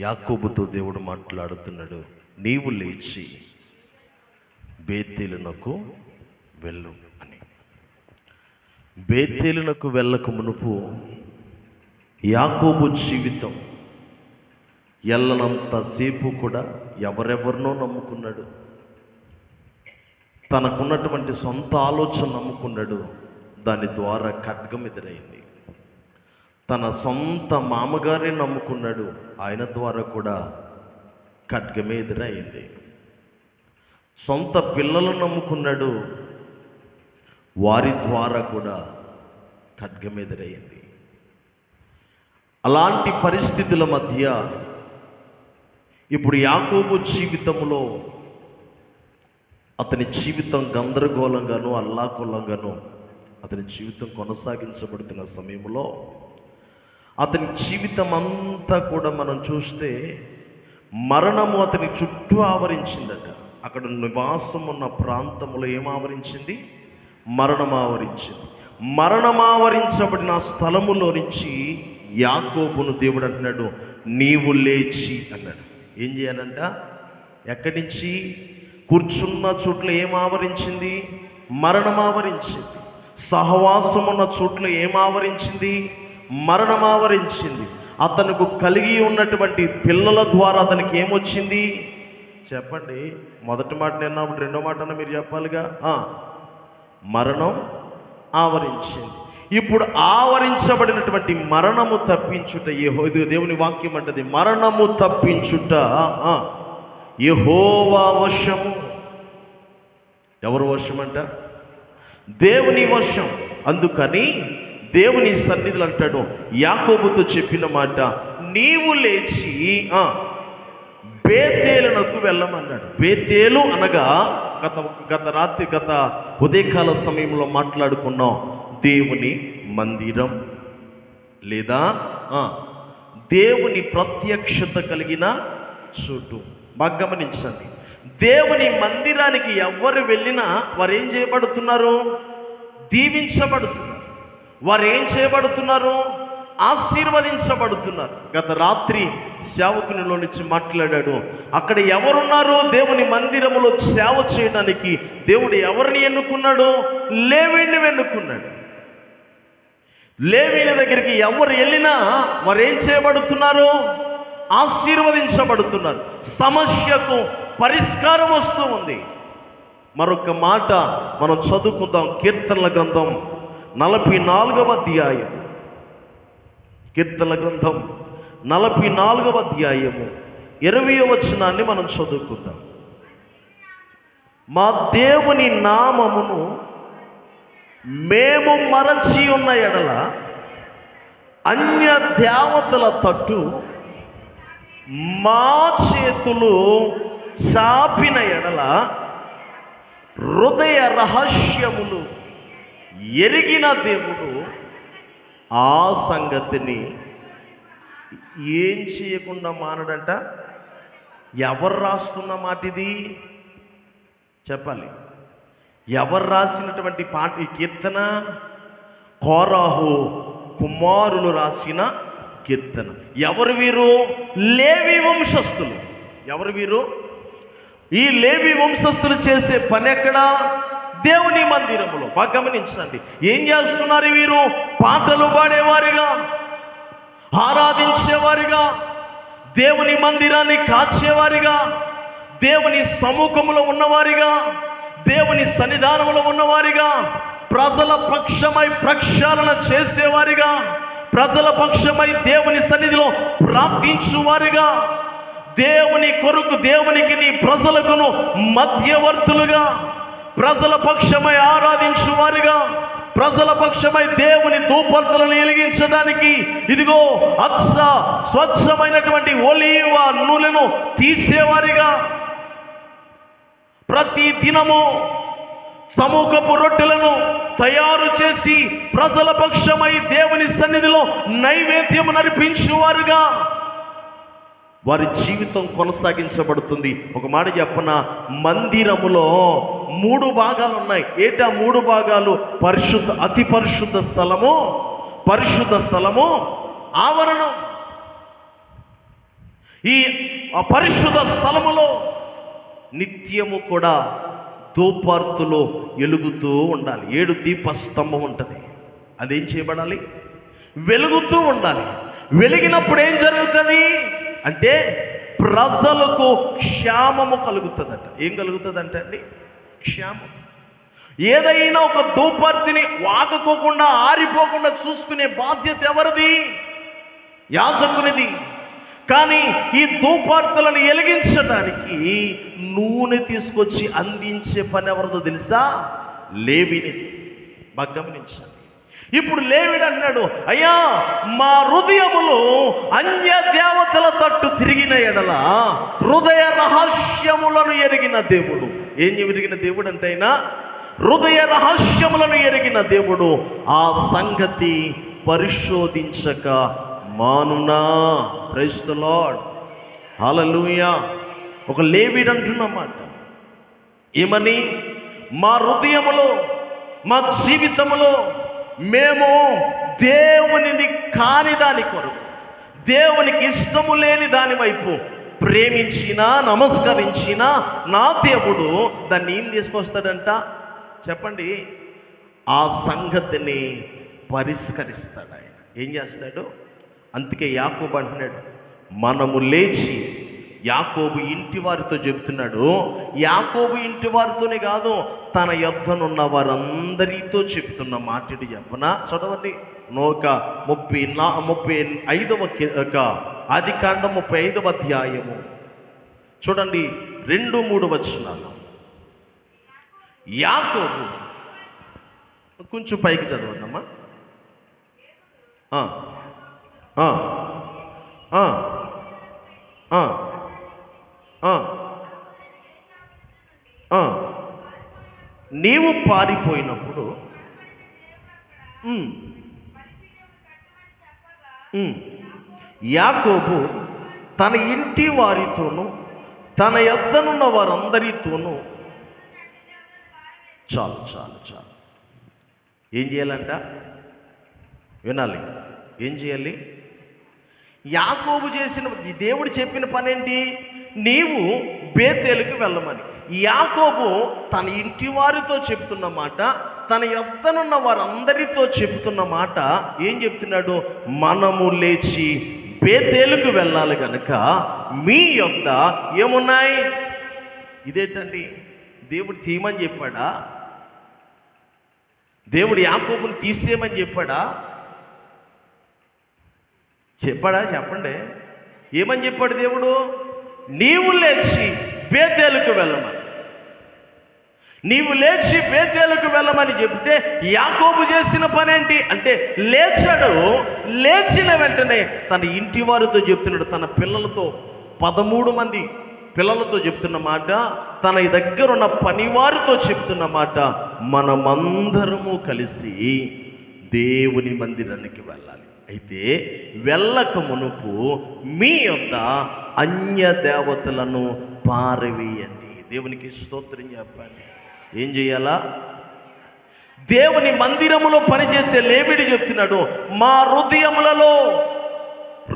యాకోబుతో దేవుడు మాట్లాడుతున్నాడు, నీవు లేచి బేతేలునకు వెళ్ళు అని. బేతేలునకు వెళ్ళక మునుపు యాకోబు జీవితం ఎల్లనంతసేపు కూడా ఎవరెవరినో నమ్ముకున్నాడు. తనకున్నటువంటి సొంత ఆలోచన నమ్ముకున్నాడు. దాని ద్వారా ఖడ్గం ఎదురైంది. తన సొంత మామగారిని నమ్ముకున్నాడు. ఆయన ద్వారా కూడా ఖడ్గమే ఎదురైంది. సొంత పిల్లలను నమ్ముకున్నాడు. వారి ద్వారా కూడా ఖడ్గం ఎదురైంది. అలాంటి పరిస్థితుల మధ్య ఇప్పుడు యాకోబు జీవితంలో అతని జీవితం గందరగోళంగాను అల్లాకొల్లంగాను అతని జీవితం కొనసాగించబడుతున్న సమయంలో అతని జీవితం అంతా కూడా మనం చూస్తే మరణము అతని చుట్టూ ఆవరించిందట. అక్కడ నివాసం ఉన్న ప్రాంతంలో ఏం ఆవరించింది? మరణం ఆవరించింది. మరణం ఆవరించబడిన స్థలములో నుంచి యాకోబును దేవుడు అంటున్నాడు, నీవు లేచి అన్నాడు. ఏం చేయాలంట? ఎక్కడి నుంచి? కూర్చున్న చోట్ల ఏం ఆవరించింది? మరణం ఆవరించింది. సహవాసం ఉన్న చోట్ల ఏం ఆవరించింది? మరణం ఆవరించింది. అతనికి కలిగి ఉన్నటువంటి పిల్లల ద్వారా అతనికి ఏమొచ్చింది? చెప్పండి. మొదటి మాట నేను రెండో మాట మీరు చెప్పాలిగా. మరణం ఆవరించింది. ఇప్పుడు ఆవరించబడినటువంటి మరణము తప్పించుట దేవుని వాక్యం అంటది, మరణము తప్పించుట యెహోవా వశము. ఎవరు వశం అంట? దేవుని వశం. అందుకని దేవుని సన్నిధిలో అంటాడు, యాకోబుతో చెప్పిన మాట, నీవు లేచి బేతేలునకు వెళ్ళమన్నాడు. బేతేలు అనగా గత ఉదయకాల సమయంలో మాట్లాడుకున్నాం, దేవుని మందిరం లేదా దేవుని ప్రత్యక్షత కలిగిన చోటు. బాగా గమనించండి. దేవుని మందిరానికి ఎవరు వెళ్ళినా వారు ఏం చేయబడుతున్నారు? దీవించబడుతున్నారు. వారు ఏం చేయబడుతున్నారు? ఆశీర్వదించబడుతున్నారు. గత రాత్రి సేవకునిలో నుంచి మాట్లాడాడు. అక్కడ ఎవరున్నారు? దేవుని మందిరములో సేవ చేయడానికి దేవుడు ఎవరిని ఎన్నుకున్నాడు? లేవీని ఎన్నుకున్నాడు. లేవీల దగ్గరికి ఎవరు వెళ్ళినా వారు ఏం చేయబడుతున్నారు? ఆశీర్వదించబడుతున్నారు. సమస్యకు పరిష్కారం వస్తూ ఉంది. మరొక మాట మనం చదువుకుందాం. కీర్తనల గ్రంథం 44వ అధ్యాయం. కీర్తనల గ్రంథం 44వ అధ్యాయము 20వ వచనాన్ని మనం చదువుకుందాం. మా దేవుని నామమును మేము మరచి ఉన్న ఎడల అన్య దేవతల తట్టు మా చేతులు చాపిన ఎడల హృదయ రహస్యములు ఎరిగిన దేవుడు ఆ సంగతిని ఏం చేయకుండా మానడంట. ఎవరు రాస్తున్న మాట ఇది? చెప్పాలి. ఎవరు రాసినటువంటి పాట ఈ కీర్తన? కోరాహు కుమారులు రాసిన కీర్తన. ఎవరు వీరు? లేవి వంశస్థులు. ఎవరు వీరు? ఈ లేవి వంశస్థులు చేసే పని ఎక్కడ? దేవుని మందిరములో. బాగా గమనించండి. ఏం చేస్తున్నారు వీరు? పాటలు పాడేవారిగా, ఆరాధించేవారిగా, దేవుని మందిరాన్ని కాచేవారిగా, దేవుని సముఖములో ఉన్నవారిగా, దేవుని సన్నిధానంలో ఉన్నవారిగా, ప్రజల పక్షమై ప్రక్షాళన చేసేవారిగా, ప్రజల పక్షమై దేవుని సన్నిధిలో ప్రార్థించువారిగా, దేవుని కొరకు దేవునికి నీ ప్రజలకును మధ్యవర్తులుగా, ప్రజల పక్షమై ఆరాధించువారిగా, ప్రజల పక్షమై దేవుని ధూపర్తలను వెలిగించడానికి ఇదిగో స్వచ్ఛమైనటువంటి ఒలీవ నూనెను తీసేవారిగా, ప్రతి దినము సమూహపు రొట్టెలను తయారు చేసి ప్రజల పక్షమై దేవుని సన్నిధిలో నైవేద్యం నర్పించువారుగా వారి జీవితం కొనసాగించబడుతుంది. ఒక మాట చెప్పన, మందిరములో 3 భాగాలు ఉన్నాయి. ఏటా 3 భాగాలు? పరిశుద్ధ, అతి పరిశుద్ధ స్థలము, పరిశుద్ధ స్థలము, ఆవరణం. ఈ పరిశుద్ధ స్థలములో నిత్యము కూడా ధూపార్తులో వెలుగుతూ ఉండాలి. 7 దీపస్తంభం ఉంటుంది, అదేం చేయబడాలి? వెలుగుతూ ఉండాలి. వెలిగినప్పుడు ఏం జరుగుతుంది అంటే ప్రజలకు క్షేమము కలుగుతుందట. ఏం కలుగుతుందంట అండి? క్షేమం. ఏదైనా ఒక ధూపార్తిని వాగకోకుండా ఆరిపోకుండా చూసుకునే బాధ్యత ఎవరిది? యాజకునిది. కానీ ఈ ధూపార్తులను వెలిగించడానికి నూనె తీసుకొచ్చి అందించే పని ఎవరిదో తెలుసా? లేవినిది. బాగా గమనించండి. ఇప్పుడు లేవిడు అన్నాడు, అయ్యా మా హృదయములో అన్య దేవతల తట్టు తిరిగిన ఎడల హృదయ రహస్యములను ఎరిగిన దేవుడు. ఏం ఎరిగిన దేవుడు అంటే అయినా హృదయ రహస్యములను ఎరిగిన దేవుడు ఆ సంగతి పరిశోధించక మానునా. ప్రైజ్ ది లార్డ్, హల్లెలూయా. ఒక లేవీడు అంటున్నమాట, ఏమని? మా హృదయములో, మా జీవితములో మేము దేవునిది కాని దాని కొరకు, దేవునికి ఇష్టము లేని దాని వైపు ప్రేమించినా నమస్కరించినా నా దేవుడు దాన్ని ఏం తీసుకొస్తాడంట చెప్పండి? ఆ సంగతిని పరిష్కరిస్తాడు ఆయన. ఏం చేస్తాడు? అందుకే యాకోబు అంటున్నాడు, మనము లేచి, యాకోబు ఇంటి వారితో చెబుతున్నాడు, యాకోబు ఇంటి వారితోనే కాదు తన యొద్దనున్న వారందరితో చెప్తున్న మాటటి చెప్పనా? చదవండి. 35వ ఆదికాండం 35వ అధ్యాయము చూడండి, 2-3 వచనాలు. యాకోబు, కొంచెం పైకి చదవండి అమ్మా. నీవు పారిపోయినప్పుడు యాకోబు తన ఇంటి వారితోనూ తన యొద్దనున్న వారందరితోనూ చాలు చాలు చాలు ఏం చేయాలంట? వినాలి. ఏం చేయాలి? యాకోబు చేసిన, దేవుడు చెప్పిన పని ఏంటి? నీవు బేతేలుకు వెళ్ళమని. యాకోబు తన ఇంటి వారితో చెప్తున్న మాట, తన యొద్దనున్న వారందరితో చెప్తున్న మాట ఏం చెప్తున్నాడు? మనము లేచి బేతేలుకు వెళ్ళాలి కనుక మీ యొద్ద ఏమున్నాయి? ఇదేంటండి? దేవుడు తీయమని చెప్పాడా? దేవుడు యాకోబుని తీసేయమని చెప్పాడా? చెప్పండి. ఏమని చెప్పాడు దేవుడు? నీవు లేచి బేతేలుకు వెళ్ళమని. నీవు లేచి బేతేలుకు వెళ్ళమని చెప్తే యాకోబు చేసిన పని ఏంటి అంటే లేచాడు. లేచిన వెంటనే తన ఇంటి వారితో చెప్తున్నాడు, తన పిల్లలతో 13 మంది పిల్లలతో చెప్తున్న మాట, తన దగ్గర ఉన్న పనివారితో చెప్తున్న మాట, మనమందరము కలిసి దేవుని మందిరానికి వెళ్ళాలి. అయితే వెళ్ళక మునుపు మీ యొద్ద అన్య దేవతలను పారవేయండి. దేవునికి స్తోత్రం చెప్పండి. ఏం చేయాలా? దేవుని మందిరములో పనిచేసే లేవిడి చెప్తున్నాడు, మా హృదయములలో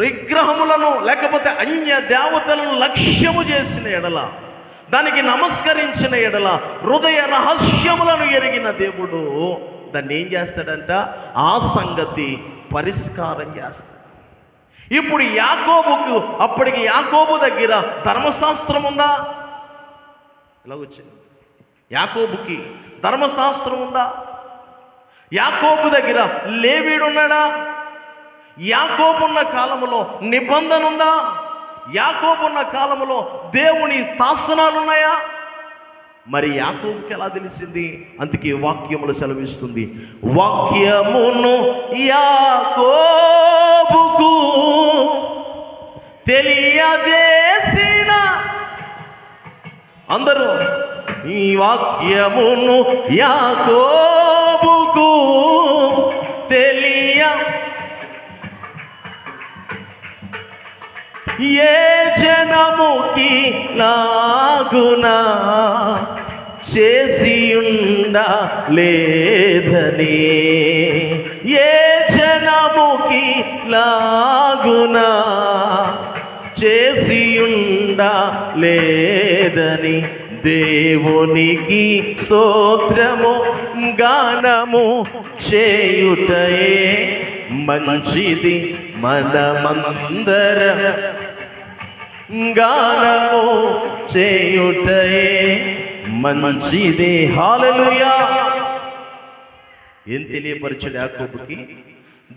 విగ్రహములను లేకపోతే అన్య దేవతలను లక్ష్యము చేసిన ఎడల, దానికి నమస్కరించిన ఎడల హృదయ రహస్యములను ఎరిగిన దేవుడు దాన్ని ఏం చేస్తాడంట? ఆ సంగతి పరిష్కారం చేస్తాడు. ఇప్పుడు యాకోబుకు, అప్పటికి యాకోబు దగ్గర ధర్మశాస్త్రం ఉందా? ఇలా వచ్చింది. యాకోబుకి ధర్మశాస్త్రం ఉందా? యాకోబు దగ్గర లేవీడు ఉన్నాడా? యాకోబున్న కాలములో నిబంధన ఉందా? యాకోబున్న కాలములో దేవుని శాసనాలు ఉన్నాయా? మరి యాకోబుకి ఎలా తెలిసింది? అందుకే వాక్యములు సెలవిస్తుంది, వాక్యమును యాకోబుకు తెలియజేసిన, అందరూ ఈ వాక్యమును యాకోబుకు ఏ జనముకి లాగునా చేసి ఉండలేదని, ఏ జనముకి లాగునా చేసి లేదని దేవునికి స్తోత్రము గానము చేయుటయే మంచిది. మనమందర గానము చేయుటయే మంచిది. హల్లెలూయా. ఏం తెలియపరిచాడు యాకోబుకి?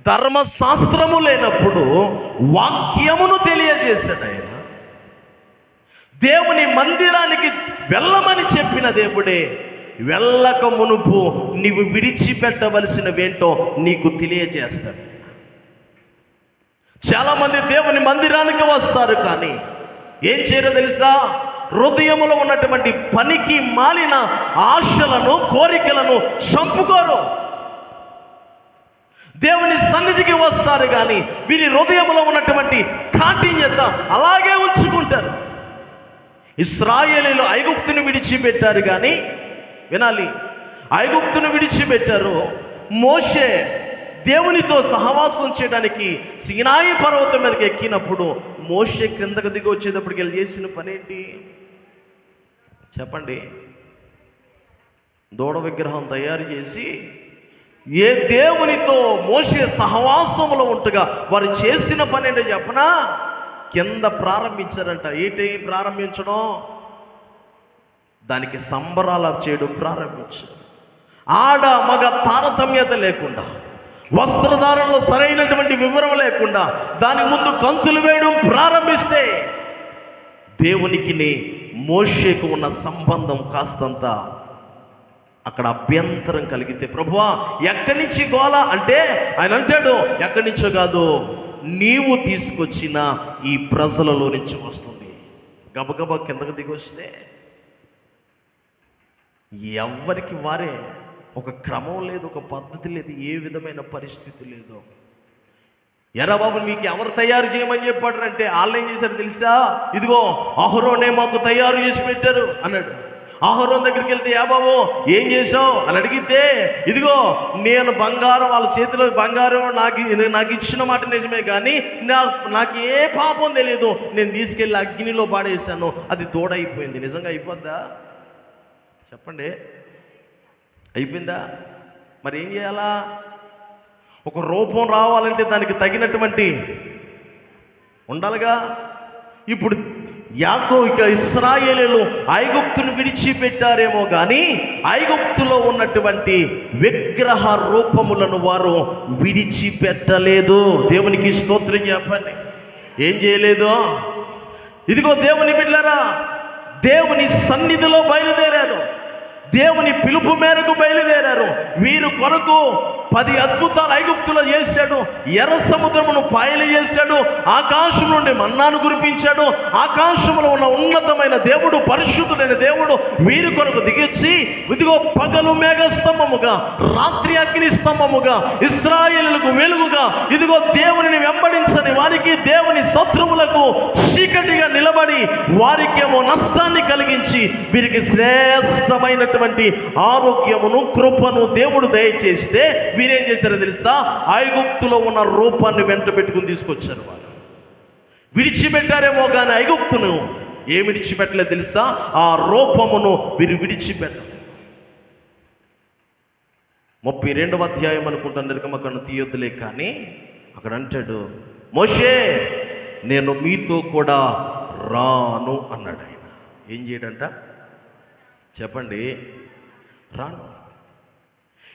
ధర్మశాస్త్రము లేనప్పుడు వాక్యమును తెలియజేశాడు ఆయన. దేవుని మందిరానికి వెళ్ళమని చెప్పిన దేవుడే వెళ్ళక మునుపు నీవు విడిచిపెట్టవలసినవేంటో నీకు తెలియజేస్తాడు. చాలామంది దేవుని మందిరానికి వస్తారు, కానీ ఏం చేయరో తెలుసా? హృదయములో ఉన్నటువంటి పనికి మాలిన ఆశలను, కోరికలను చంపుకోరు. దేవుని సన్నిధికి వస్తారు, కానీ వీరి హృదయంలో ఉన్నటువంటి కాఠిన్యత అలాగే ఉంచుకుంటారు. ఇశ్రాయేలీయులు ఐగుప్తును విడిచిపెట్టారు, కానీ వినాలి, ఐగుప్తును విడిచిపెట్టారు. మోషే దేవునితో సహవాసం చేయడానికి సీనాయి పర్వతం మీదకి ఎక్కినప్పుడు మోషే క్రిందకు దిగి వచ్చేటప్పటికి వెళ్ళి చేసిన పని ఏంటి చెప్పండి? దూడ విగ్రహం తయారు చేసి, ఏ దేవునితో మోషే సహవాసంలో ఉంటగా వారు చేసిన పని ఏంటో చెప్పనా? కింద ప్రారంభించారంట. ఏంటి ప్రారంభించడం? దానికి సంబరాలు చేయడం ప్రారంభించారు. ఆడ మగ తారతమ్యత లేకుండా, వస్త్రధారణలో సరైనటువంటి వివరం లేకుండా దాని ముందు కంతులు వేయడం ప్రారంభిస్తే దేవునికి మోషేకు ఉన్న సంబంధం కాస్తంత అక్కడ అభ్యంతరం కలిగితే, ప్రభువా ఎక్కడి నుంచి గోల అంటే ఆయన అంటాడు, ఎక్కడి నుంచో కాదు, నీవు తీసుకొచ్చిన ఈ ప్రజలలో నుంచి వస్తుంది. గబగబా కిందకు దిగి వస్తే ఎవరికి వారే, ఒక క్రమం లేదు, ఒక పద్ధతి లేదు, ఏ విధమైన పరిస్థితి లేదు. ఎరా బాబు మీకు ఎవరు తయారు చేయమని చెప్పాడంటే వాళ్ళు ఏం చేశారు తెలుసా? ఇదిగో అహరోనే మాకు తయారు చేసి పెట్టారు అన్నాడు. అహరోన్ దగ్గరికి వెళ్తే, యా బాబు ఏం చేసావు అని అడిగితే, ఇదిగో నేను బంగారం, వాళ్ళ చేతిలో బంగారం నాకు ఇచ్చిన మాట నిజమే, కానీ నాకు ఏ పాపం తెలియదు, నేను తీసుకెళ్ళి అగ్నిలో పాడేశాను, అది తోడైపోయింది. నిజంగా అయిపోద్దా చెప్పండి? అయిపోయిందా? మరి ఏం చేయాలా? ఒక రూపం రావాలంటే దానికి తగినటువంటి ఉండాలిగా. ఇప్పుడు ఇశ్రాయేలీయులు ఐగుప్తును విడిచిపెట్టారేమో కానీ ఐగుప్తులో ఉన్నటువంటి విగ్రహ రూపములను వారు విడిచిపెట్టలేదు. దేవునికి స్తోత్రం చెప్పండి. ఏం చేయలేదు? ఇదిగో దేవుని బిడ్డలారా, దేవుని సన్నిధిలో బయలుదేరారు, దేవుని పిలుపు మేరకు బయలుదేరారు. వీరు కొరకు 10 అద్భుతాలు ఐగుప్తులో చేశాడు. ఎర్ర సముద్రమును పాయలు చేశాడు. ఆకాశం నుండి మన్నాను కురిపించాడు. ఆకాశంలో ఉన్న ఉన్నతమైన దేవుడు, పరిశుద్ధుడైన దేవుడు వీరి కొరకు దిగొచ్చి, ఇదిగో పగలు మేఘస్తంభముగా, రాత్రి అగ్ని స్తంభముగా, ఇశ్రాయేలులకు వెలుగుగా, ఇదిగో దేవునిని వెంబడించని వారికి, దేవుని శత్రువులకు చీకటిగా నిలబడి వారికేమో నష్టాన్ని కలిగించి వీరికి శ్రేష్టమైనటువంటి ఆరోగ్యమును, కృపను దేవుడు దయచేస్తే వీరేం చేశారో తెలుసా? ఐగుప్తులో ఉన్న రూపాన్ని వెంట పెట్టుకుని తీసుకొచ్చారు. వారు విడిచిపెట్టారేమో కానీ ఐగుప్తును ఏమి విడిచిపెట్టలేదు తెలుసా? ఆ రూపమును వీరు విడిచిపెట్టారు. 32వ అధ్యాయం అనుకుంటాను, నిర్గమకాండం తీయొద్దులే, కానీ అక్కడ అంటాడు, మోషే నేను మీతో కూడా రాను అన్నాడు. ఆయన ఏం చేయడంట చెప్పండి? రాను.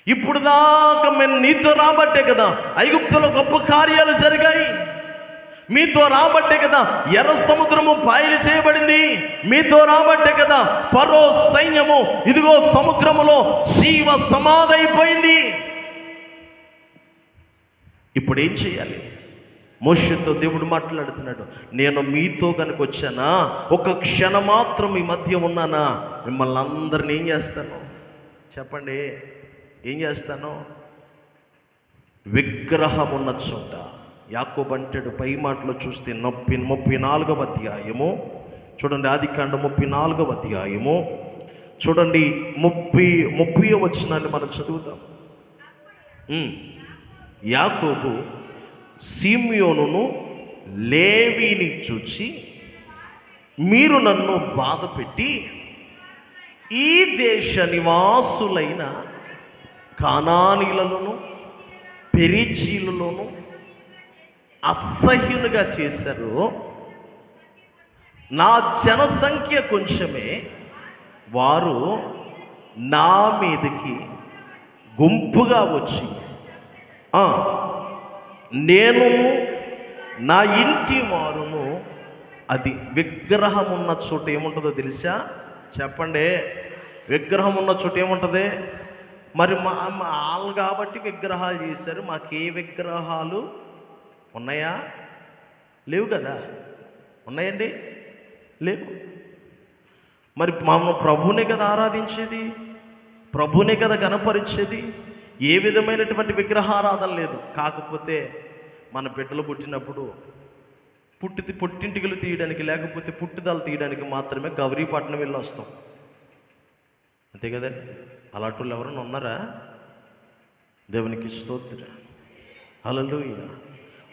ఇప్పుడు దాకా మేము నీతో రాబట్టే కదా ఐగుప్తులో గొప్ప కార్యాలు జరిగాయి, మీతో రాబట్టే కదా ఎర్ర సముద్రము పాయలు చేయబడింది, మీతో రాబట్టే కదా ఫరో సైన్యము ఇదిగో సముద్రములో జీవ సమాధి అయిపోయింది. ఇప్పుడు ఏం చేయాలి? మోషేతో దేవుడు మాట్లాడుతున్నాడు, నేను మీతో కనుక వచ్చానా, ఒక క్షణం మాత్రం ఈ మధ్య ఉన్నానా, మిమ్మల్ని అందరిని ఏం చేస్తాను చెప్పండి? ఏం చేస్తాను? విగ్రహం ఉన్న చోట, యాకోబు అంటాడు పై మాటలో చూస్తే 34వ అధ్యాయము చూడండి, ఆదికాండం 34వ అధ్యాయము చూడండి, 30వ వచనాన్ని మనం చదువుతాం. యాకోబు సిమ్యోనును లేవీని చూచి మీరు నన్ను బాధ పెట్టి ఈ దేశ నివాసులైన కానానీలలోను పెరిజీలలోను అసహ్యునిగా చేశారు. నా జనసంఖ్య కొంచెమే, వారు నా మీదకి గుంపుగా వచ్చి నేనును నా ఇంటి వారును, అది విగ్రహం ఉన్న చోట ఏముంటుందో తెలుసా? చెప్పండి. విగ్రహం ఉన్న చోట ఏముంటుంది? మరి వాళ్ళు కాబట్టి విగ్రహాలు చేశారు. మాకే విగ్రహాలు ఉన్నాయా? లేవు కదా. ఉన్నాయండి? లేవు. మరి మనం ప్రభునే కదా ఆరాధించేది, ప్రభునే కదా గణపరిచేది. ఏ విధమైనటువంటి విగ్రహారాధన లేదు. కాకపోతే మన బిడ్డలు పుట్టినప్పుడు పుట్టింటికలు తీయడానికి, లేకపోతే పుట్టుదల తీయడానికి మాత్రమే గౌరీపట్నం వెళ్ళి వస్తాం. అంతే కదండి. అలాంటి వాళ్ళు ఎవరైనా ఉన్నారా? దేవునికి స్తోత్రం, హల్లెలూయా.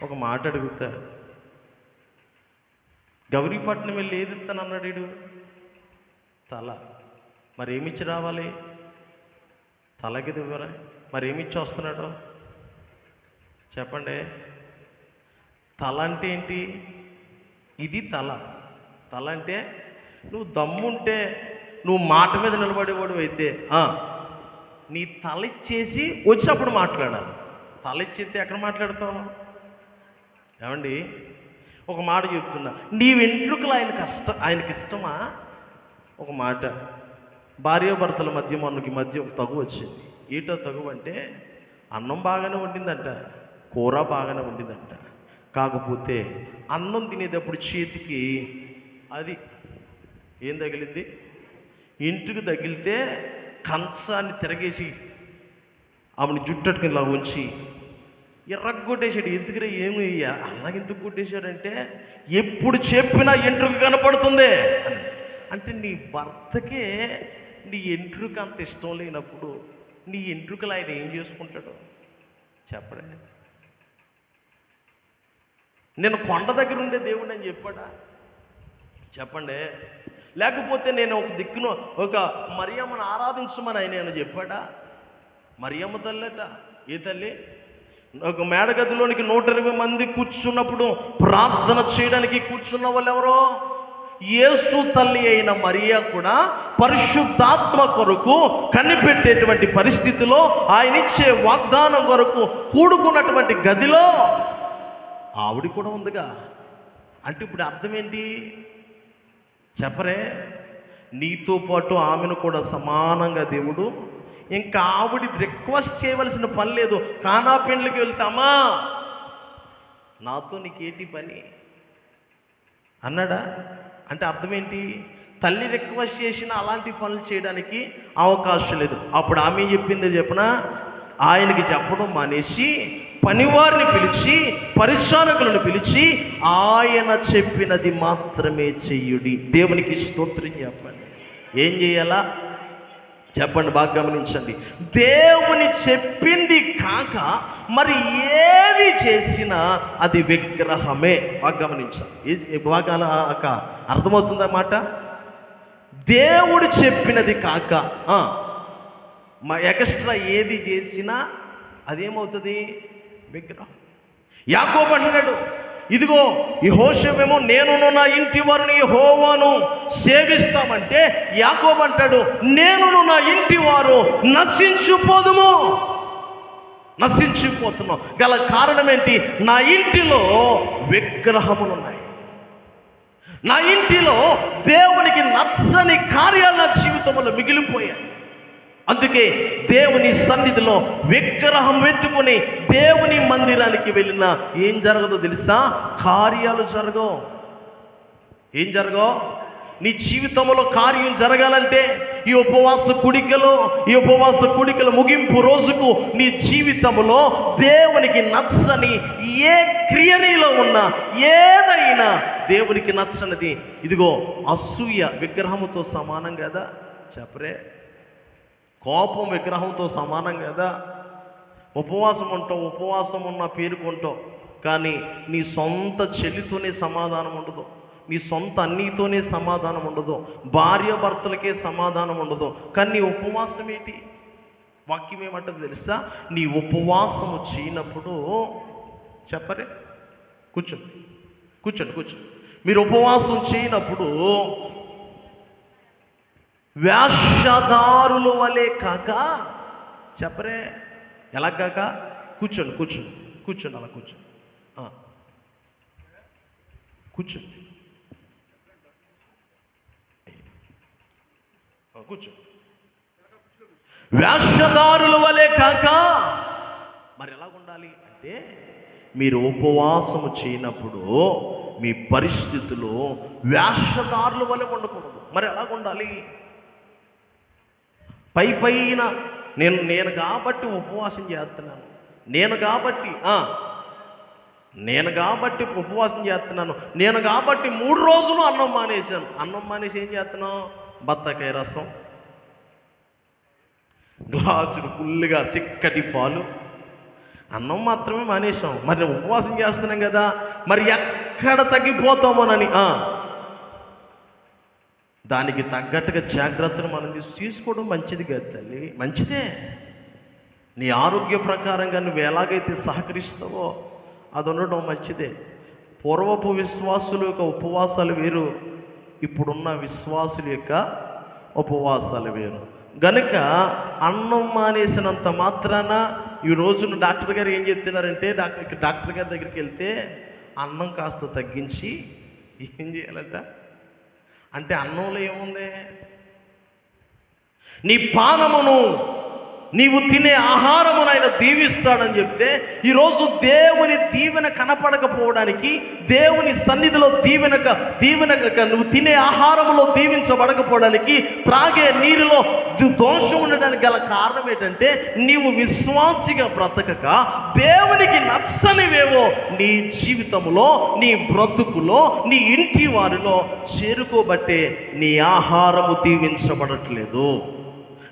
ఒక మాట అడుగుతా, గౌరీపట్నం వెళ్ళి ఏది ఇస్తాను అన్నాడు వీడు? తల. మరి ఏమిచ్చి రావాలి? తలకి దివ్వరా? మరి ఏమిచ్చి వస్తున్నాడు? చెప్పండి. తల అంటే ఏంటి? ఇది తల. తల అంటే నువ్వు దమ్ముంటే, నువ్వు మాట మీద నిలబడేవాడు అయితే నీ తల ఇచ్చేసి వచ్చినప్పుడు మాట్లాడాలి. తల ఇచ్చేస్తే ఎక్కడ మాట్లాడతావు? ఏమండి, ఒక మాట చెప్తున్నా, నీ వెంట్రుకలు ఆయనకి ఇష్టమా? ఒక మాట, భార్యాభర్తల మధ్య ఒక తగు వచ్చింది. ఏటో తగు అంటే, అన్నం బాగానే వండిందంట, కూర బాగానే వండిందంట. కాకపోతే అన్నం తినేటప్పుడు చేతికి అది ఏం తగిలింది? ఇంటికి తగిలితే కంచాన్ని తిరగేసి ఆమెను జుట్టట్టుకుని ఇలా ఉంచి ఎర్రగొట్టేశాడు. ఎందుకురా? ఏమి అలాగెందుకు కొట్టేశాడంటే, ఎప్పుడు చెప్పినా ఎంట్రుక కనపడుతుంది అంటే, నీ భర్తకే నీ ఎంట్రుక అంత ఇష్టం లేనప్పుడు నీ ఎంట్రుకలు ఆయన ఏం చేసుకుంటాడు? చెప్పండి. నేను కొండ దగ్గర ఉండే దేవుడు అని చెప్పాడా? చెప్పండి. లేకపోతే నేను ఒక దిక్కును ఒక మరియమ్మను ఆరాధించమని ఆయన చెప్పాడా? మరియమ్మ తల్లట. ఏ తల్లి? ఒక మేడగదిలోనికి 120 మంది కూర్చున్నప్పుడు ప్రార్థన చేయడానికి కూర్చున్న వాళ్ళు ఎవరో? యేసు తల్లి అయిన మరియా కూడా పరిశుద్ధాత్మ కొరకు కనిపెట్టేటువంటి పరిస్థితిలో, ఆయన ఇచ్చే వాగ్దానం కొరకు కూడుకున్నటువంటి గదిలో ఆవిడ కూడా ఉందిగా. అంటే ఇప్పుడు అర్థం ఏంటి చెప్పరే? నీతో పాటు ఆమెను కూడా సమానంగా దేవుడు, ఇంకా ఆవిడ రిక్వెస్ట్ చేయవలసిన పని లేదు. కానా పెండ్లికి వెళ్తామా, నాతో నీకేంటి పని అన్నాడా? అంటే అర్థం ఏంటి? తల్లి రిక్వెస్ట్ చేసిన అలాంటి పనులు చేయడానికి అవకాశం లేదు. అప్పుడు ఆమె చెప్పింది చెప్పిన, ఆయనకి చెప్పడం మానేసి పనివారిని పిలిచి, పరిచారకులను పిలిచి, ఆయన చెప్పినది మాత్రమే చెయ్యుడి. దేవునికి స్తోత్రం చెప్పండి. ఏం చేయాలా చెప్పండి, బాగా గమనించండి. దేవుని చెప్పింది కాక మరి ఏది చేసినా అది విగ్రహమే. బాగా గమనించాలి. బాగా అర్థమవుతుందా మాట? దేవుడు చెప్పినది కాక ఎక్స్ట్రా ఏది చేసినా అదేమవుతుంది? విగ్రహం. యాకోబు అంటున్నాడు, ఇదిగో యెహోషువేమో నేనును నా ఇంటి వారిని యెహోవాను సేవిస్తామంటే, యాకోబు అంటాడు నేనును నా ఇంటి వారు నశించిపోతున్నాం. గల కారణం ఏంటి? నా ఇంటిలో విగ్రహములున్నాయి. నా ఇంటిలో దేవునికి నచ్చని కార్యాలు నా జీవితంలో మిగిలిపోయాయి. అందుకే దేవుని సన్నిధిలో విగ్రహం పెట్టుకుని దేవుని మందిరానికి వెళ్ళినా ఏం జరగదో తెలుసా? కార్యాలు జరగవు. ఏం జరగవు? నీ జీవితంలో కార్యం జరగాలంటే ఈ ఉపవాస కుడికల ముగింపు రోజుకు నీ జీవితంలో దేవునికి నచ్చని ఏ క్రియ నీలో ఉన్నా, ఏదైనా దేవునికి నచ్చనిది, ఇదిగో అసూయ విగ్రహముతో సమానం కదా. చెప్పరే? కోపం విగ్రహంతో సమానం కదా. ఉపవాసం ఉన్న పేరుకుంటావు, కానీ నీ సొంత చెల్లితోనే సమాధానం ఉండదు. నీ సొంత అన్నీతోనే సమాధానం ఉండదు, భార్య భర్తలకే సమాధానం ఉండదు. కానీ నీ ఉపవాసం ఏంటి? వాక్యం ఏమంటుంది తెలుసా? నీ ఉపవాసము చేయనప్పుడు, చెప్పరే, కూర్చోండి కూర్చోండి కూర్చోండి, మీరు ఉపవాసం చేయనప్పుడు వేషధారుల వలె కాక, చెప్పరే, ఎలా కాక, కూర్చోండి కూర్చోండి కూర్చోండి, అలా కూర్చోండి, కూర్చోండి కూర్చోండి. వేషధారుల వలె కాక మరి ఎలా ఉండాలి అంటే, మీరు ఉపవాసము చేయనప్పుడు మీ పరిస్థితులు వేషధారుల వలె ఉండకూడదు. మరి ఎలా ఉండాలి? పైన నేను కాబట్టి ఉపవాసం చేస్తున్నాను, నేను కాబట్టి ఉపవాసం చేస్తున్నాను, నేను కాబట్టి 3 రోజులు అన్నం మానేశాను. అన్నం మానేసి ఏం చేస్తున్నావు? బత్తాకాయ రసం, గ్లాసుడు ఫుల్లుగా చిక్కటి పాలు, అన్నం మాత్రమే మానేశాం. మరి నేను ఉపవాసం చేస్తున్నాం కదా, మరి ఎక్కడ తగ్గిపోతామోనని దానికి తగ్గట్టుగా జాగ్రత్తలు మనం తీసుకోవడం మంచిది కదా తల్లి, మంచిదే. నీ ఆరోగ్య ప్రకారంగా నువ్వు ఎలాగైతే సహకరిస్తావో అది ఉండడం మంచిదే. పూర్వపు విశ్వాసుల యొక్క ఉపవాసాలు వేరు, ఇప్పుడున్న విశ్వాసుల యొక్క ఉపవాసాలు వేరు. గనుక అన్నం మానేసినంత మాత్రాన ఈ రోజున డాక్టర్ గారు ఏం చెప్తున్నారంటే, డాక్టర్ గారి దగ్గరికి వెళ్తే అన్నం కాస్త తగ్గించి ఏం చేయాలట అంటే, అన్నంలో ఏముంది? నీ పానమును, నీవు తినే ఆహారమును ఆయన దీవిస్తాడని చెప్తే, ఈరోజు దేవుని దీవెన కనపడకపోవడానికి, దేవుని సన్నిధిలో దీవెనక నువ్వు తినే ఆహారములో దీవించబడకపోవడానికి, త్రాగే నీరులో దోషం ఉండడానికి గల కారణం ఏంటంటే, నీవు విశ్వాసిగా బ్రతకక దేవునికి నచ్చనివేవో నీ జీవితంలో, నీ బ్రతుకులో, నీ ఇంటి వారిలో చేరుకోబట్టే నీ ఆహారము దీవించబడట్లేదు,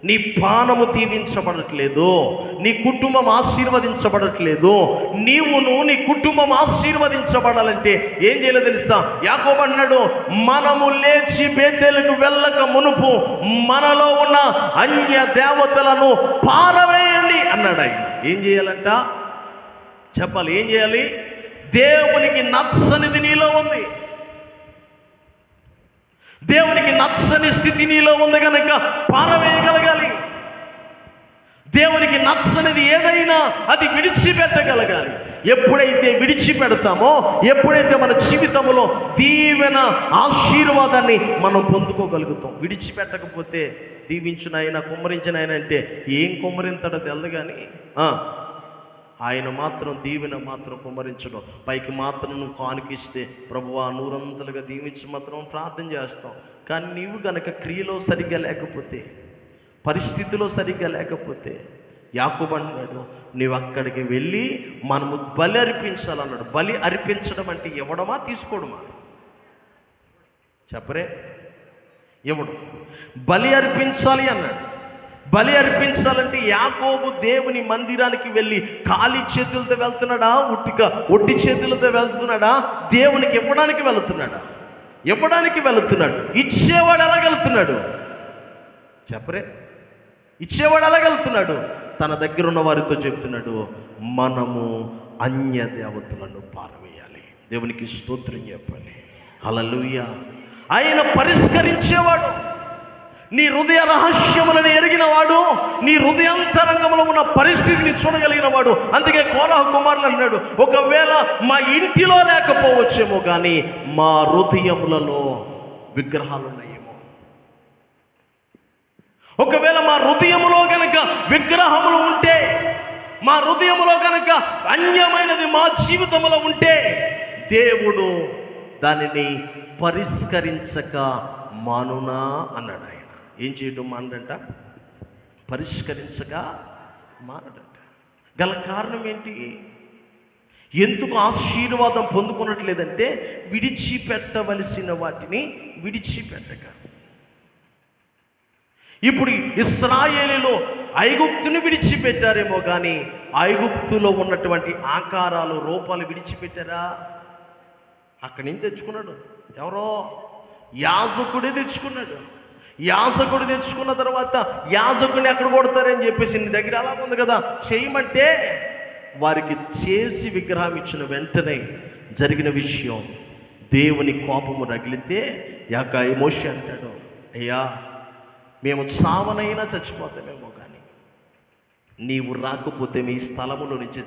నీ పానము దీవించబడట్లేదు, నీ కుటుంబం ఆశీర్వదించబడట్లేదు. నీవును నీ కుటుంబం ఆశీర్వదించబడాలంటే ఏం చేయలేదు తెలుసా? యాకోబు అన్నాడు, మనము లేచి బేతేలుకు వెళ్ళక మునుపు మనలో ఉన్న అన్య దేవతలను పారవేయండి అన్నాడు ఆయన. ఏం చేయాలంట? చెప్పాలి, ఏం చేయాలి? దేవునికి నచ్చనిది నీలో ఉంది, దేవునికి నచ్చని స్థితి నీలో ఉంది కనుక పారవేయగలగాలి. దేవునికి నచ్చనిది ఏదైనా అది విడిచిపెట్టగలగాలి. ఎప్పుడైతే విడిచిపెడతామో, ఎప్పుడైతే మన జీవితంలో దీవెన ఆశీర్వాదాన్ని మనం పొందుకోగలుగుతాం. విడిచిపెట్టకపోతే దీవించునైనా కుమ్మరించినైనా అంటే ఏం కుమ్మరింతడో తెలదు, కానీ ఆయన మాత్రం దీవెన మాత్రం కుమ్మరించడం. పైకి మాత్రం నువ్వు కానుకిస్తే ప్రభువా నూరంతలుగా దీవించి మాత్రం ప్రార్థన చేస్తాం. కానీ నీవు గనక క్రియలో సరిగ్గా లేకపోతే, పరిస్థితిలో సరిగ్గా లేకపోతే, యాకోబు అన్నాడు, నీవు అక్కడికి వెళ్ళి మనము బలి అర్పించాలన్నాడు. బలి అర్పించడం అంటే ఇవ్వడమా తీసుకోవడమా? చెప్పరే, ఇవ్వడం. బలి అర్పించాలి అన్నాడు. బలి అర్పించాలంటే యాకోబు దేవుని మందిరానికి వెళ్ళి ఖాళీ చేతులతో వెళ్తున్నాడా, ఒట్టి చేతులతో వెళ్తున్నాడా? దేవునికి ఇవ్వడానికి వెళుతున్నాడా? ఇవ్వడానికి వెళుతున్నాడు. ఇచ్చేవాడు ఎలా వెళ్తున్నాడు? చెప్పరే, ఇచ్చేవాడు ఎలా వెళ్తున్నాడు? తన దగ్గర ఉన్న వారితో చెప్తున్నాడు, మనము అన్య దేవతలను పారవేయాలి. దేవునికి స్తోత్రం చెప్పాలి. హల్లెలూయా. ఆయన పరిష్కరించేవాడు, నీ హృదయ రహస్యములను ఎరిగిన వాడు, నీ హృదయాంతరంగంలో ఉన్న పరిస్థితిని చూడగలిగిన వాడు. అందుకే కోరహు కుమారులు అన్నాడు, ఒకవేళ మా ఇంటిలో లేకపోవచ్చేమో కానీ మా హృదయములలో విగ్రహాలు ఉన్నాయేమో. ఒకవేళ మా హృదయములో గనక విగ్రహములు ఉంటే, మా హృదయములో గనక అన్యమైనది మా జీవితంలో ఉంటే, దేవుడు దానిని పరిష్కరించక మానునా అన్నాడు. ఆయన ఏం చేయడం మానడంట? పరిష్కరించగా మానడంట. గల కారణం ఏంటి? ఎందుకు ఆశీర్వాదం పొందుకున్నట్లేదంటే, విడిచిపెట్టవలసిన వాటిని విడిచిపెట్టక. ఇప్పుడు ఇశ్రాయేలులో ఐగుప్తుని విడిచిపెట్టారేమో కానీ ఐగుప్తులో ఉన్నటువంటి ఆకారాలు, రూపాలు విడిచిపెట్టారా? అక్కడి నుంచి తెచ్చుకున్నాడు. ఎవరో యాజకుడే తెచ్చుకున్నాడు. యాజకుడు తెచ్చుకున్న తర్వాత యాజకుడిని ఎక్కడ కొడతారని చెప్పేసి నీ దగ్గర అలా ఉంది కదా చేయమంటే వారికి చేసి విగ్రహం ఇచ్చిన వెంటనే జరిగిన విషయం, దేవుని కోపము రగిలితే యాక మోషే అంటాడు, అయ్యా మేము చావనైనా చచ్చిపోతామేమో కానీ నీవు రాకపోతే మీ స్థలములో నుంచి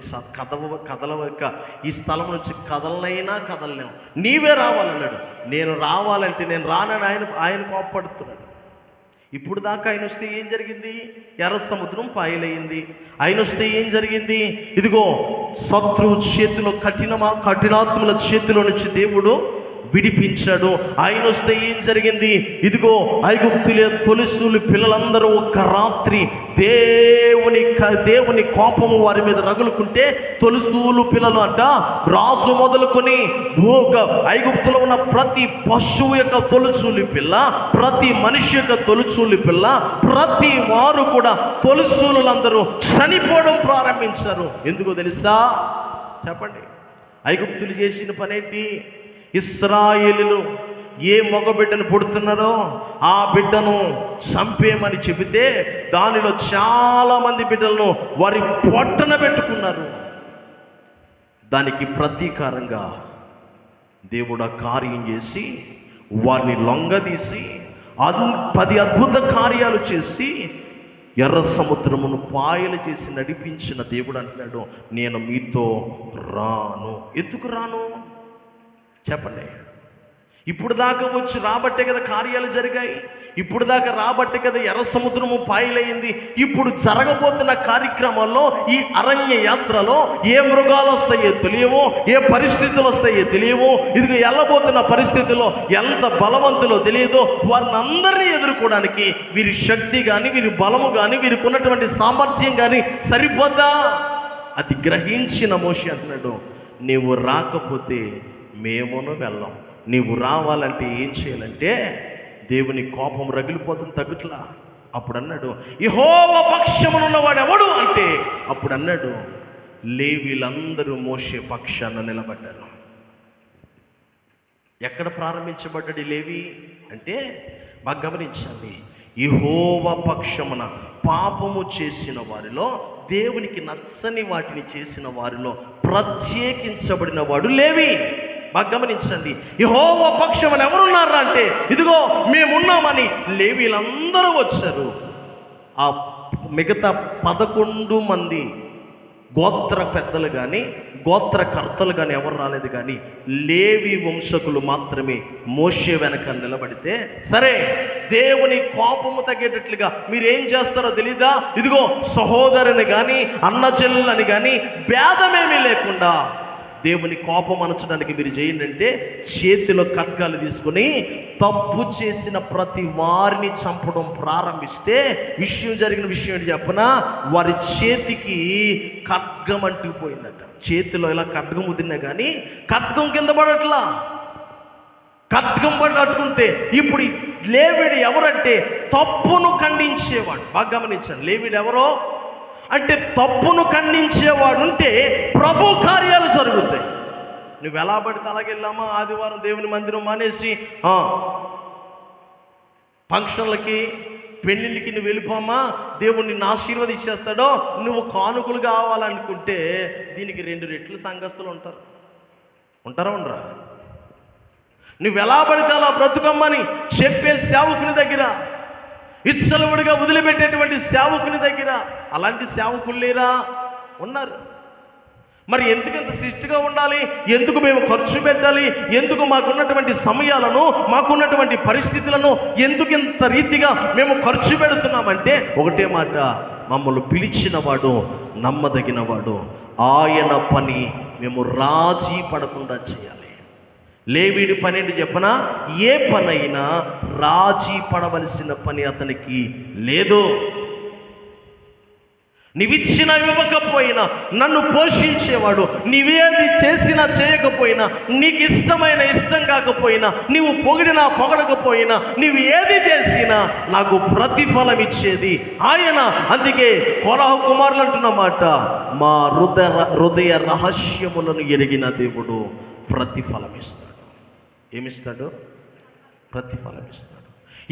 కదలవక ఈ స్థలం నుంచి కదలనైనా కదలలేము, నీవే రావాలన్నాడు. నేను రావాలంటే నేను రానని ఆయన కోపడుతున్నాడు. ఇప్పుడు దాకా ఆయన వస్తే ఏం జరిగింది? ఎర్ర సముద్రం పాయలయ్యింది. ఆయన వస్తే ఏం జరిగింది? ఇదిగో శత్రువు చేతిలో కఠినాత్ముల చేతిలో నుంచి దేవుడు విడిపించాడు. ఆయన వస్తే ఏం జరిగింది? ఇదిగో ఐగుప్తుల తొలిసూలు పిల్లలందరూ ఒక్క రాత్రి దేవుని కోపము వారి మీద రగులుకుంటే తొలిసూలు పిల్లలు అంట రాజు మొదలుకొని ఐగుప్తులో ఉన్న ప్రతి పశువు యొక్క తొలిసూలి పిల్ల, ప్రతి మనిషి యొక్క తొలిసూలి పిల్ల, ప్రతి వారు కూడా తొలిసూలులందరూ చనిపోవడం ప్రారంభించారు. ఎందుకో తెలుసా? చెప్పండి. ఐగుప్తులు చేసిన పనేంటి? ఇశ్రాయేలులు ఏ మగ బిడ్డను పుడుతున్నారో ఆ బిడ్డను చంపేయమని చెబితే దానిలో చాలామంది బిడ్డలను వారి పొట్టన పెట్టుకున్నారు. దానికి ప్రతీకారంగా దేవుడు కార్యం చేసి వారిని లొంగదీసి 10 అద్భుత కార్యాలు చేసి ఎర్ర సముద్రమును పాయలు చేసి నడిపించిన దేవుడు అంటున్నాడు, నేను మీతో రాను. ఎందుకు రాను చెప్పండి. ఇప్పుడు దాకా వచ్చి రాబట్టే కదా కార్యాలు జరిగాయి. ఇప్పుడు దాకా రాబట్టే కదా ఎర్ర సముద్రము పాయలైంది. ఇప్పుడు జరగబోతున్న కార్యక్రమాల్లో ఈ అరణ్య యాత్రలో ఏ మృగాలు వస్తాయో తెలియవో, ఏ పరిస్థితులు వస్తాయో తెలియవో, ఇదిగో వెళ్ళబోతున్న పరిస్థితుల్లో ఎంత బలవంతులో తెలియదో వారిని అందరినీ ఎదుర్కోవడానికి వీరి శక్తి కానీ, వీరి బలము కానీ, వీరికి ఉన్నటువంటి సామర్థ్యం కానీ సరిపోద్దా? అది గ్రహించిన మోషే అంటున్నాడు, నీవు రాకపోతే మేమును వెళ్ళాం. నీవు రావాలంటే ఏం చేయాలంటే దేవుని కోపం రగిలిపోతుంది తగ్గుట్లా. అప్పుడు అన్నాడు, యెహోవా పక్షమునున్నవాడు ఎవడు అంటే అప్పుడు అన్నాడు, లేవీలందరూ మోషే పక్షాన నిలబడ్డారు. ఎక్కడ ప్రారంభించబడ్డాడు లేవి అంటే బాగా గమనించండి. యెహోవా పక్షమున పాపము చేసిన వారిలో, దేవునికి నచ్చని వాటిని చేసిన వారిలో ప్రత్యేకించబడిన వాడు లేవి. బాగా గమనించండి. యెహోవా పక్షమున ఎవరున్నారా అంటే ఇదిగో మేమున్నామని లేవీలందరూ వచ్చారు. ఆ మిగతా 11 మంది గోత్ర పెద్దలు కానీ, గోత్రకర్తలు కానీ ఎవరు రాలేదు. కానీ లేవి వంశకులు మాత్రమే మోషే వెనక నిలబడితే, సరే దేవుని కోపము తగ్గేటట్లుగా మీరేం చేస్తారో తెలీదా? ఇదిగో సహోదరుని కానీ, అన్న చెల్లెలని కానీ భేదమేమీ లేకుండా దేవుని కోపం అనచడానికి మీరు చేయండి అంటే చేతిలో ఖడ్గాలు తీసుకొని తప్పు చేసిన ప్రతి వారిని చంపడం ప్రారంభిస్తే జరిగిన విషయం ఏంటి చెప్పనా? వారి చేతికి ఖడ్గం అంటుకుపోయిందట. చేతిలో ఇలా ఖడ్గం ఉదిరినా కానీ ఖడ్గం కింద పడట్లా. ఖడ్గం పట్టుకుంటే ఇప్పుడు లేవీడు ఎవరంటే తప్పును ఖండించేవాడు. బాగా గమనించండి. లేవీడు ఎవరో అంటే తప్పును ఖండించేవాడు ఉంటే ప్రభు కార్యాలు జరుగుతాయి. నువ్వు ఎలా పడితే అలాగే వెళ్ళామా, ఆదివారం దేవుని మందిరం మానేసి ఫంక్షన్లకి పెళ్ళిళ్ళకి నువ్వు వెళ్ళిపోమా, దేవుడు నిన్ను ఆశీర్వదించేస్తాడో, నువ్వు కానుకలు కావాలనుకుంటే దీనికి 2 రెట్లు సంఘస్థులు ఉంటారా ఉండరా? నువ్వు ఎలా పడితే అలా బ్రతుకమ్మని చెప్పే సేవకుని దగ్గర, ఇచ్చలవుడిగా వదిలిపెట్టేటువంటి సేవకుని దగ్గర అలాంటి సేవకులు లేరా? ఉన్నారు. మరి ఎందుకు ఇంత శిష్టిగా ఉండాలి? ఎందుకు మేము ఖర్చు పెట్టాలి? ఎందుకు మాకున్నటువంటి సమయాలను, మాకున్నటువంటి పరిస్థితులను ఎందుకు ఇంత రీతిగా మేము ఖర్చు పెడుతున్నామంటే ఒకటే మాట, మమ్మల్ని పిలిచిన వాడు నమ్మదగిన వాడు, ఆయన పని మేము రాజీ పడకుండా చేయాలి. లేవీడి పని ఏంటి చెప్పనా? ఏ పనైనా రాజీ పడవలసిన పని అతనికి లేదు. నీవిచ్చినా ఇవ్వకపోయినా నన్ను పోషించేవాడు, నీవేది చేసినా చేయకపోయినా, నీకు ఇష్టమైన ఇష్టం కాకపోయినా, నీవు పొగిడినా పొగడకపోయినా, నీవు ఏది చేసినా నాకు ప్రతిఫలం ఇచ్చేది ఆయన. అందుకే కోరహు కుమారులు అంటున్న మాట, మా హృదయ రహస్యములను ఎరిగిన దేవుడు ప్రతిఫలం ఇస్తాడు. ఏమిస్తాడు? ప్రతిఫలం ఇస్తాడు.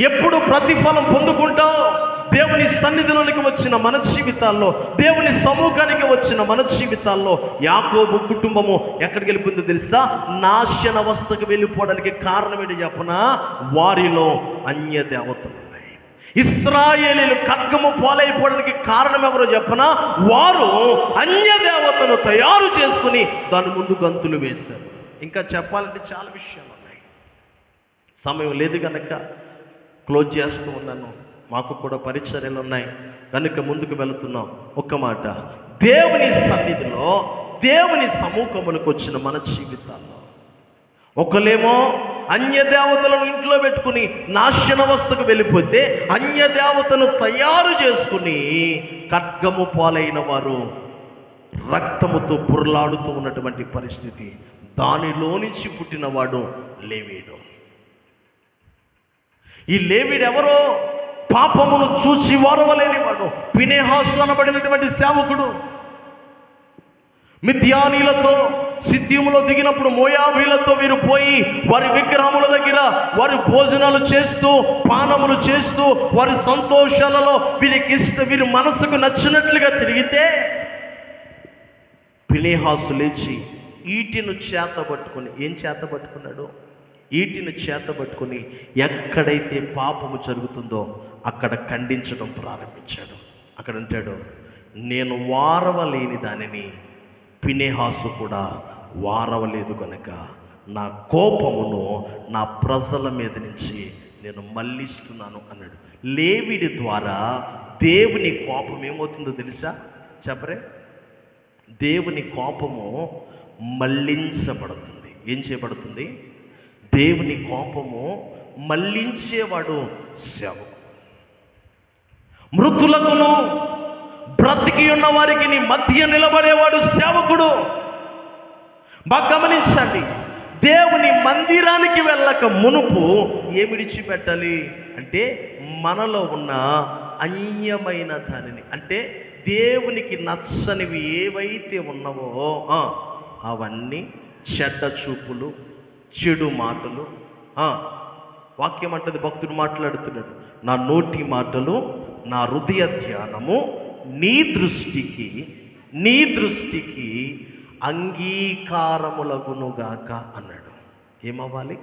ఎప్పుడు ప్రతిఫలం పొందుకుంటావు? దేవుని సన్నిధిలోనికి వచ్చిన మన జీవితాల్లో, దేవుని సముఖానికి వచ్చిన మన జీవితాల్లో యాకోబు కుటుంబము ఎక్కడికి వెళ్ళిపోయిందో తెలుసా? నాశనవస్థకు వెళ్ళిపోవడానికి కారణం ఏంటి చెప్పనా? వారిలో అన్య దేవతలు ఉన్నాయి. ఇశ్రాయేలీలు ఖడ్గము పాలైపోవడానికి కారణం ఎవరో చెప్పనా? వారు అన్య దేవతను తయారు చేసుకుని దాని ముందు గంతులు వేశారు. ఇంకా చెప్పాలంటే చాలా విషయాలు ఉన్నాయి, సమయం లేదు కనుక క్లోజ్ చేస్తూ ఉన్నాను. మాకు కూడా పరిచర్యలు ఉన్నాయి కనుక ముందుకు వెళుతున్నాం. ఒక్క మాట, దేవుని సన్నిధిలో, దేవుని సమూహములకు వచ్చిన మన జీవితాల్లో ఒకలేమో అన్య దేవతలను ఇంట్లో పెట్టుకుని నాశనవస్థకు వెళ్ళిపోతే, అన్య దేవతను తయారు చేసుకుని ఖడ్గము పాలైన వారు రక్తముతో పుర్లాడుతూ ఉన్నటువంటి పరిస్థితి. దానిలో నుంచి పుట్టినవాడు లేవీడు. ఈ లేవీడు ఎవరో? పాపమును చూసి వారవలేనివాడు, ఫీనెహాసు అనబడినటువంటి సేవకుడు. మిద్యానీలతో సిద్ధిములో దిగినప్పుడు మోయాబీలతో వీరు పోయి వారి విగ్రహముల దగ్గర వారి భోజనాలు చేస్తూ, పానములు చేస్తూ, వారి సంతోషాలలో వీరి మనసుకు నచ్చినట్లుగా తిరిగితే, ఫీనెహాసు లేచి ఈటెను చేతబట్టుకొని, ఏం చేతబట్టుకున్నాడు? ఈటిని చేతబట్టుకుని ఎక్కడైతే పాపము జరుగుతుందో అక్కడ ఖండించడం ప్రారంభించాడు. అక్కడ అంటాడు, నేను వారవలేని దానిని ఫీనెహాసు కూడా వారవలేదు కనుక నా కోపమును నా ప్రజల మీద నుంచి నేను మళ్ళిస్తున్నాను అన్నాడు. లేవీడి ద్వారా దేవుని కోపం ఏమవుతుందో తెలుసా? చెప్పరే, దేవుని కోపము మళ్ళించబడుతుంది. ఏం చేయబడుతుంది? దేవుని కోపము మళ్ళించేవాడు సేవకుడు. మృతులకును బ్రతికి ఉన్న వారికి నీ మధ్య నిలబడేవాడు సేవకుడు. బాగా గమనించండి, దేవుని మందిరానికి వెళ్ళక మునుపు ఏమి విడిచిపెట్టాలి అంటే, మనలో ఉన్న అన్యమైన దానిని, అంటే దేవునికి నచ్చనివి ఏవైతే ఉన్నావో అవన్నీ, చెడ్డ చూపులు, చెడు మాటలు. వాక్యం అంటది, భక్తుడు మాట్లాడుతున్నాడు, నా నోటి మాటలు, నా హృదయ ధ్యానము నీ దృష్టికి అంగీకారములగునుగాక అన్నాడు. ఏమవ్వాలి?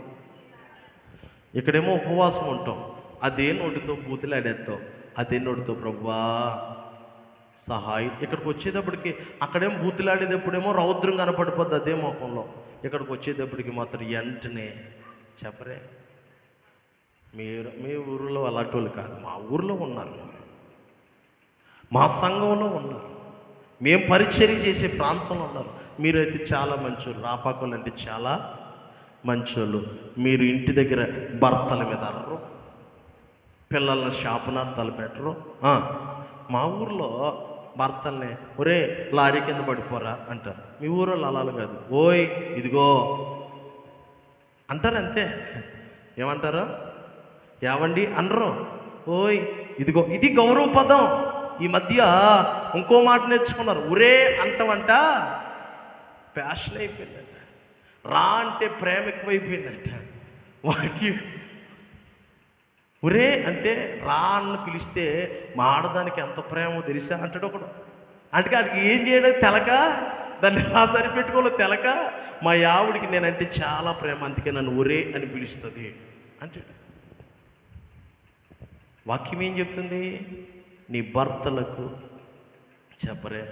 ఇక్కడేమో ఉపవాసం ఉంటాం, అదే నోటితో బూతులాడేస్తాం, అదే నోటితో ప్రభువా సహాయం. ఇక్కడికి వచ్చేటప్పటికి అక్కడేమో బూతులాడేటప్పుడేమో రౌద్రం కనపడిపోద్ది అదే ముఖంలో. ఇక్కడికి వచ్చేటప్పటికి మాత్రం వెంటనే చెప్పరే. మీ ఊరిలో అలాంటి వాళ్ళు కాదు, మా ఊరిలో ఉన్నారు, మా సంఘంలో ఉన్నారు, మేము పరిచర్య చేసే ప్రాంతంలో ఉన్నారు. మీరైతే చాలా మంచోళ్ళు, రాపాకోళ్ళు అంటే చాలా మంచోళ్ళు. మీరు ఇంటి దగ్గర భర్తల మీద అర్రరు, పిల్లల్ని శాపనార్థాలు పెట్టరు. మా ఊర్లో భర్తల్ని ఒరే లారీ కింద పడిపోరా అంటారు. మీ ఊరిలో అలాలు కాదు, ఓయ్ ఇదిగో అంటారు అంతే. ఏమంటారు? ఏవండి అనరు, ఓయ్ ఇదిగో. ఇది గౌరవ పదం. ఈ మధ్య ఇంకో మాట నేర్చుకున్నారు, ఒరే అంటామంట ఫ్యాషన్ అయిపోయిందంట. రా అంటే ప్రేమ ఎక్కువైపోయిందంట. వాడికి ఒరే అంటే రా అన్న పిలిస్తే మా ఆడదానికి ఎంత ప్రేమో తెలుసా అంటాడు ఒకడు. అంటే వాడికి ఏం చేయడం తెలక, దాన్ని ఎలా సరిపెట్టుకోవాలో తెలక, మా ఆవిడికి నేనంటే చాలా ప్రేమ, అందుకే నన్ను ఒరే అని పిలుస్తుంది అంటాడు. వాక్యం ఏం చెప్తుంది? నీ భర్తలకు చెప్పరే.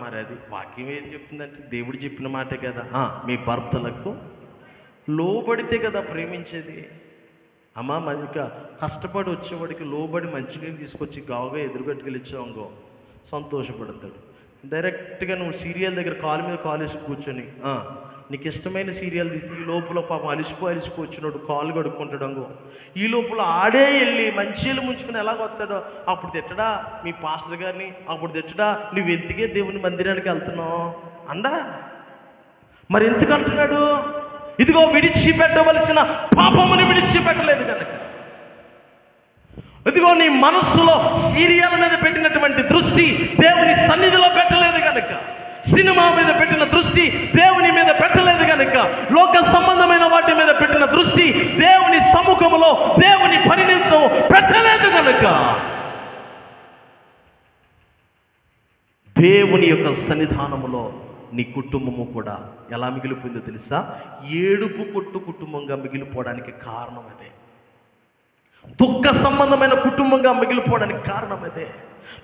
మరి అది వాక్యం ఏం చెప్తుందంటే దేవుడు చెప్పిన మాటే కదా. మీ భర్తలకు లోబడితే కదా ప్రేమించేది. అమ్మా ఇక కష్టపడి వచ్చేవాడికి లోబడి మంచినీళ్ళు తీసుకొచ్చి గావుగా ఎదురుగట్టుకెళ్ళి ఇచ్చావు సంతోషపడతాడు. డైరెక్ట్గా నువ్వు సీరియల్ దగ్గర కాలు మీద కాలేసి కూర్చొని నీకు ఇష్టమైన సీరియల్ తీస్తే ఈ లోపల పాపం అలిసిపో వచ్చినోడు కాలు కడుక్కుంటాడు అంగో. ఈ లోపల ఆడే వెళ్ళి మంచిలు ముంచుకుని ఎలాగొస్తాడో అప్పుడు తిట్టడా మీ పాస్టర్ గారిని, అప్పుడు తిట్టడా నువ్వు ఎందుకే దేవుని మందిరానికి వెళ్తున్నావు అండా. మరి ఎందుకు అంటున్నాడు? ఇదిగో విడిచిపెట్టవలసిన పాపముని విడిచిపెట్టలేదు కనుక. ఇదిగో నీ మనస్సులో సీరియల్ మీద పెట్టినటువంటి దృష్టి దేవుని సన్నిధిలో పెట్టలేదు కనుక, సినిమా మీద పెట్టిన దృష్టి దేవుని మీద పెట్టలేదు కనుక కనుక లోక సంబంధమైన వాటి మీద పెట్టిన దృష్టి దేవుని సముఖములో దేవుని పరిణితో పెట్టలేదు కనుక దేవుని యొక్క సన్నిధానములో నీ కుటుంబము కూడా ఎలా మిగిలిపోయిందో తెలుసా? ఏడుపు కొట్టు కుటుంబంగా మిగిలిపోవడానికి కారణం అదే. దుఃఖ సంబంధమైన కుటుంబంగా మిగిలిపోవడానికి కారణం అదే.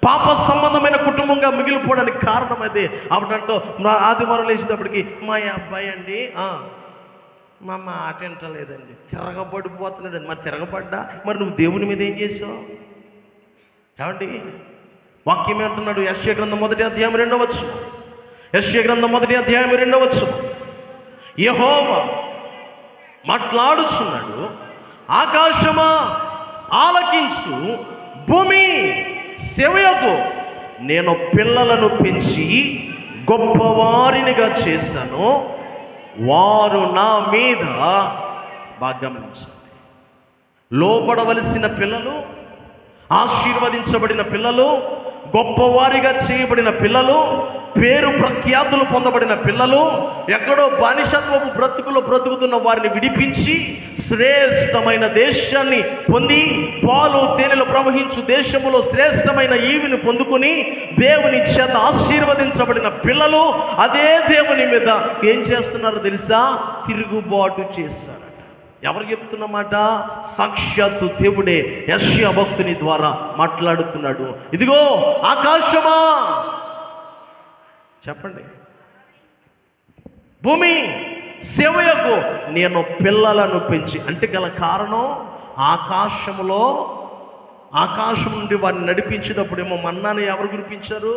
పాప సంబంధమైన కుటుంబంగా మిగిలిపోవడానికి కారణం అదే. అప్పుడంటూ నా ఆదివారం లేచేటప్పటికి మా అబ్బాయి అండి మా మాట వింటలేదండి, తిరగబడిపోతున్నాడండి. మరి తిరగబడ్డా మరి నువ్వు దేవుని మీద ఏం చేసావు? ఏమండి వాక్యం ఏమంటున్నాడు? యెషయా గ్రంథం 1వ అధ్యాయం 2వ వచనం. యెషయా గ్రంథం 1వ అధ్యాయం 2వ వచనం. యెహోవా మాట్లాడుచున్నాడు, ఆకాశమా ఆలకించు, భూమి సెవయకు, నేను పిల్లలను పెంచి గొప్పవారినిగా చేశాను, వారు నా మీద బాగా గమనించండి. లోబడవలసిన పిల్లలు, ఆశీర్వదించబడిన పిల్లలు, గొప్పవారిగా చేయబడిన పిల్లలు, పేరు ప్రఖ్యాతులు పొందబడిన పిల్లలు, ఎక్కడో బానిసత్వపు బ్రతుకులో బ్రతుకుతున్న వారిని విడిపించి శ్రేష్టమైన దేశాన్ని పొంది పాలు తేనెలు ప్రవహించు దేశములో శ్రేష్టమైన ఈవిని పొందుకుని దేవుని చేత ఆశీర్వదించబడిన పిల్లలు అదే దేవుని మీద ఏం చేస్తున్నారో తెలుసా? తిరుగుబాటు చేశారు. ఎవరు చెప్తున్నమాట? సాక్షాత్తు దేవుడే యెషయా భక్తుని ద్వారా మాట్లాడుతున్నాడు. ఇదిగో ఆకాశమా, చెప్పండి, భూమి సెవయకు, నేను పిల్లలను పెంచి, అంటే గల కారణం ఆకాశం నుండి వారిని నడిపించేటప్పుడేమో మన్నాను ఎవరు కురిపించారు?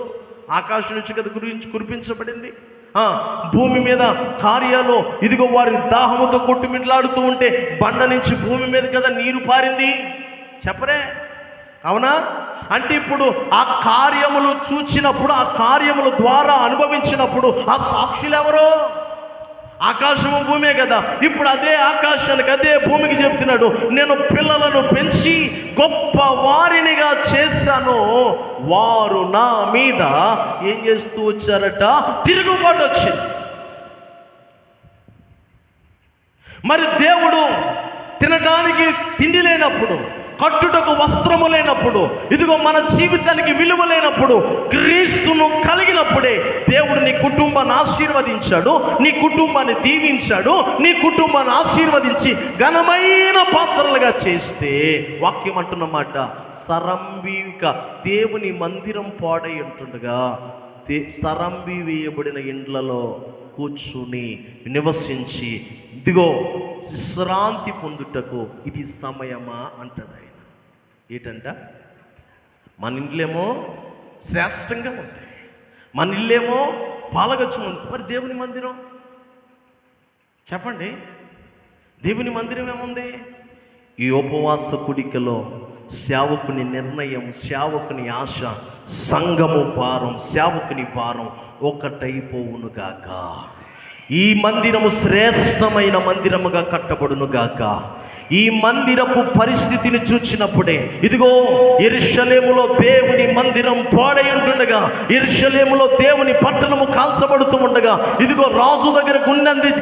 ఆకాశం నుంచి కదా కురిపించబడింది. భూమి మీద కార్యాలు, ఇదిగో వారి దాహముతో కొట్టుమిట్లాడుతూ ఉంటే బండ నుంచి భూమి మీద కదా నీరు పారింది, చెప్పరే? అవునా? అంటే ఇప్పుడు ఆ కార్యములు చూచినప్పుడు, ఆ కార్యముల ద్వారా అనుభవించినప్పుడు ఆ సాక్షులు ఎవరు? ఆకాశము భూమే కదా. ఇప్పుడు అదే ఆకాశానికి, అదే భూమికి చెప్తున్నాడు, నేను పిల్లలను పెంచి గొప్ప వారినిగా చేశాను, వారు నా మీద ఏం చేస్తూ వచ్చారట? తిరుగుబాటు వచ్చింది. మరి దేవుడు తినడానికి తిండి లేనప్పుడు, కట్టుటకు వస్త్రము లేనప్పుడు, ఇదిగో మన జీవితానికి విలువ లేనప్పుడు, క్రీస్తును కలిగినప్పుడే దేవుడు నీ కుటుంబాన్ని ఆశీర్వదించాడు, నీ కుటుంబాన్ని దీవించాడు, నీ కుటుంబాన్ని ఆశీర్వదించి ఘనమైన పాత్రలుగా చేస్తే వాక్యం అంటున్నమాట, సరంబీక దేవుని మందిరం పాడై ఉంటుండగా సరంబి వేయబడిన ఇండ్లలో కూర్చుని నివసించి ఇదిగో విశ్రాంతి పొందుటకు ఇది సమయమా అంటాడు ఆయన. ఏంటంట? మన ఇండ్లేమో శ్రేష్టంగా ఉంటాయి, మన ఇల్లేమో పాలగచ్చు ఉంది. మరి దేవుని మందిరం చెప్పండి, దేవుని మందిరం ఏముంది? ఈ ఉపవాస కుడికలో సేవకుని నిర్ణయం, సేవకుని ఆశ, సంఘము భారం, సేవకుని భారం ఒకటైపోవునుగాక. ఈ మందిరము శ్రేష్టమైన మందిరముగా కట్టబడునుగాక. ఈ మందిరపు పరిస్థితిని చూచినప్పుడే ఇదిగో యెరూషలేములో దేవుని మందిరం పాడై ఉంటుండగా, యెరూషలేములో దేవుని పట్టణము కాల్చబడుతూ ఉండగా, ఇదిగో రాజు దగ్గర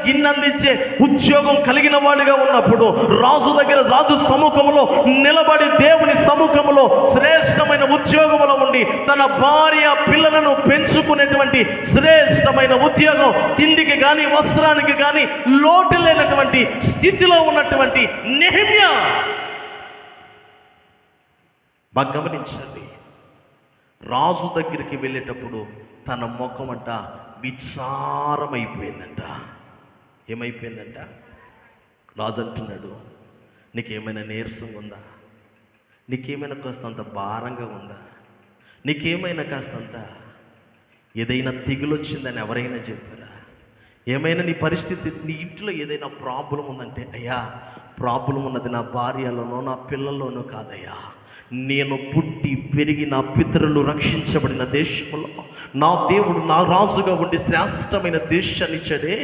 గిన్నెందించే ఉద్యోగం కలిగిన వాడిగా ఉన్నప్పుడు, రాజు దగ్గర రాజు సముఖంలో నిలబడి దేవుని సముఖంలో శ్రేష్టమైన ఉద్యోగంలో ఉండి తన భార్య పిల్లలను పెంచుకునేటువంటి శ్రేష్టమైన ఉద్యోగం, తిండికి కానీ వస్త్రానికి కానీ లోటు లేనటువంటి స్థితిలో ఉన్నటువంటి నెహెమ్యా బాగా గమనించండి. రాజు దగ్గరికి వెళ్ళేటప్పుడు తన ముఖం అంట విచారమైపోయిందంట. ఏమైపోయిందంట? రాజు అంటున్నాడు, నీకేమైనా నీరసంగా ఉందా? నీకేమైనా కాస్తంత భారంగా ఉందా? నీకేమైనా కాస్తంత ఏదైనా తెగులొచ్చిందని ఎవరైనా చెప్పారా? ఏమైనా నీ పరిస్థితి, నీ ఇంట్లో ఏదైనా ప్రాబ్లం ఉందంటే, అయ్యా ప్రాబ్లం ఉన్నది నా భార్యలోనో నా పిల్లల్లోనో కాదయ్యా, నేను పుట్టి పెరిగి నా పితరులు రక్షించబడిన దేశంలో నా దేవుడు నా రాజుగా ఉండి శ్రేష్టమైన దేశాన్ని ఇచ్చాడే,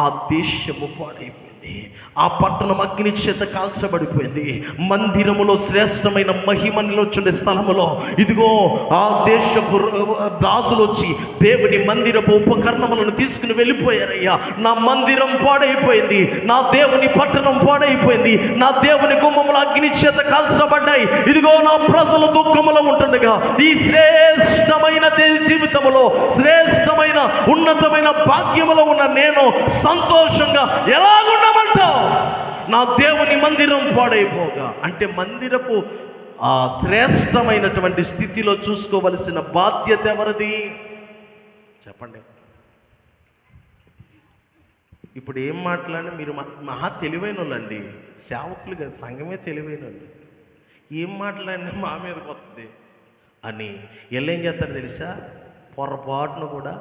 ఆ దేశము పాడైపోయింది. కాల్చబడిపోయింది. ఆ పట్టణం అగ్ని చేత కాల్చబడిపోయింది. మందిరములో శ్రేష్టమైన మహిమనిలోచుండే స్థలములో ఇదిగో ఆ దేశపు రాజులు వచ్చి దేవుని మందిరపు ఉపకరణములను తీసుకుని వెళ్ళిపోయారయ్యా. నా మందిరం పాడైపోయింది, నా దేవుని పట్టణం పాడైపోయింది, నా దేవుని గుమ్మములు అగ్ని చేత కాల్చబడ్డాయి. ఇదిగో నా ప్రజలు దుఃఖములో ఉంటుండగా ఈ శ్రేష్టమైన జీవితములో, శ్రేష్టమైన ఉన్నతమైన భాగ్యములో ఉన్న నేను సంతోషంగా ఎలాగుండమంటావు? నా దేవుని మందిరం పాడైపోగా. అంటే మందిరపు ఆ శ్రేష్టమైనటువంటి స్థితిలో చూసుకోవలసిన బాధ్యత ఎవరిది చెప్పండి. ఇప్పుడు ఏం మాట్లాడినా మీరు మహా తెలివైన వాళ్ళండి, సేవకులు కదా, సంఘమే తెలివైన వాళ్ళు. ఏం మాట్లాడినా మా మీదకి వస్తుంది అని ఏం చేస్తారు తెలుసా? పొరపాటును కూడా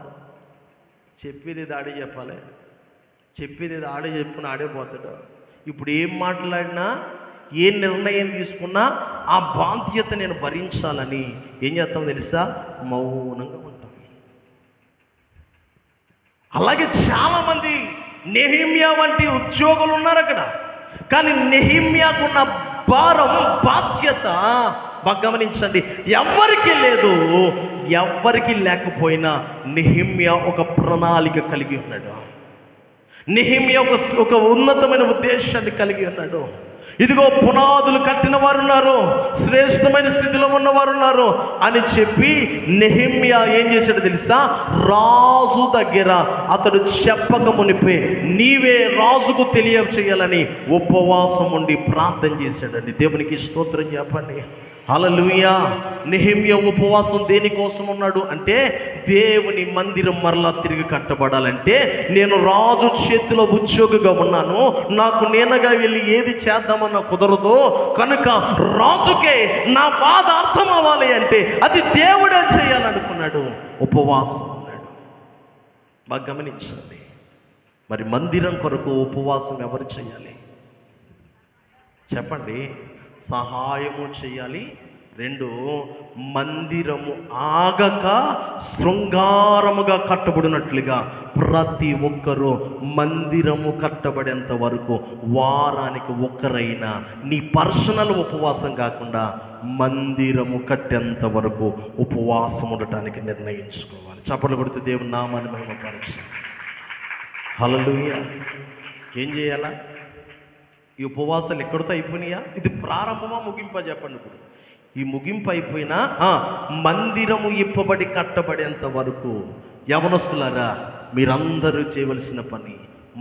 చెప్పేది ఆడే చెప్పాలి, చెప్పేది ఆడే చెప్పుకుని ఆడే పోతాడు. ఇప్పుడు ఏం మాట్లాడినా, ఏ నిర్ణయం తీసుకున్నా ఆ బాధ్యత నేను భరించాలని ఏం చేస్తాం తెలుసా? మౌనంగా ఉంటాం. అలాగే చాలామంది నెహెమ్యా వంటి ఉద్యోగులు ఉన్నారు అక్కడ. కానీ నెహెమ్యాకున్న భారం, బాధ్యత బాగా గమనించండి, ఎవ్వరికి లేదు. ఎవ్వరికి లేకపోయినా నెహెమ్యా ఒక ప్రణాళిక కలిగి ఉన్నాడు. నెహెమ్యా ఒక ఉన్నతమైన ఉద్దేశాన్ని కలిగి ఉన్నాడు. ఇదిగో పునాదులు కట్టిన వారు ఉన్నారు, శ్రేష్టమైన స్థితిలో ఉన్నవారు ఉన్నారు అని చెప్పి నెహెమ్యా ఏం చేశాడు తెలుసా? రాజు దగ్గర అతడు చెప్పక మునిపే నీవే రాజుకు తెలియచేయాలని ఉపవాసం ఉండి ప్రార్థన చేశాడండి. దేవునికి స్తోత్రం చెప్పండి. హల్లెలూయా. నెహెమ్యా ఉపవాసం దేనికోసం ఉన్నాడు అంటే, దేవుని మందిరం మరలా తిరిగి కట్టబడాలంటే నేను రాజు చేతిలో ఉద్యోగిగా ఉన్నాను, నాకు నేనగా వెళ్ళి ఏది చేద్దామన్నా కుదరదు, కనుక రాజుకే నా బాధ అర్థం అవ్వాలి అంటే అది దేవుడే చేయాలనుకున్నాడు. ఉపవాసం ఉన్నాడు. బాగా గమనించండి. మరి మందిరం కొరకు ఉపవాసం ఎవరు చేయాలి చెప్పండి? సహాయము చేయాలి. 2, మందిరము ఆగక శృంగారముగా కట్టబడినట్లుగా ప్రతి ఒక్కరూ మందిరము కట్టబడేంత వరకు వారానికి ఒక్కరైనా నీ పర్సనల్ ఉపవాసం కాకుండా మందిరము కట్టేంత వరకు ఉపవాసం ఉండటానికి నిర్ణయించుకోవాలి. చప్పట్లు కొడుతూ దేవుని నామాన్ని మహిమపరచాలి. హల్లెలూయా. ఏం చేయాలా? ఈ ఉపవాసాలు ఎక్కడితో అయిపోయినాయా? ఇది ప్రారంభమా ముగింపా చెప్పండి. ఇప్పుడు ఈ ముగింపు అయిపోయినా మందిరము ఇప్పబడి కట్టబడేంత వరకు యవనస్తులారా మీరందరూ చేయవలసిన పని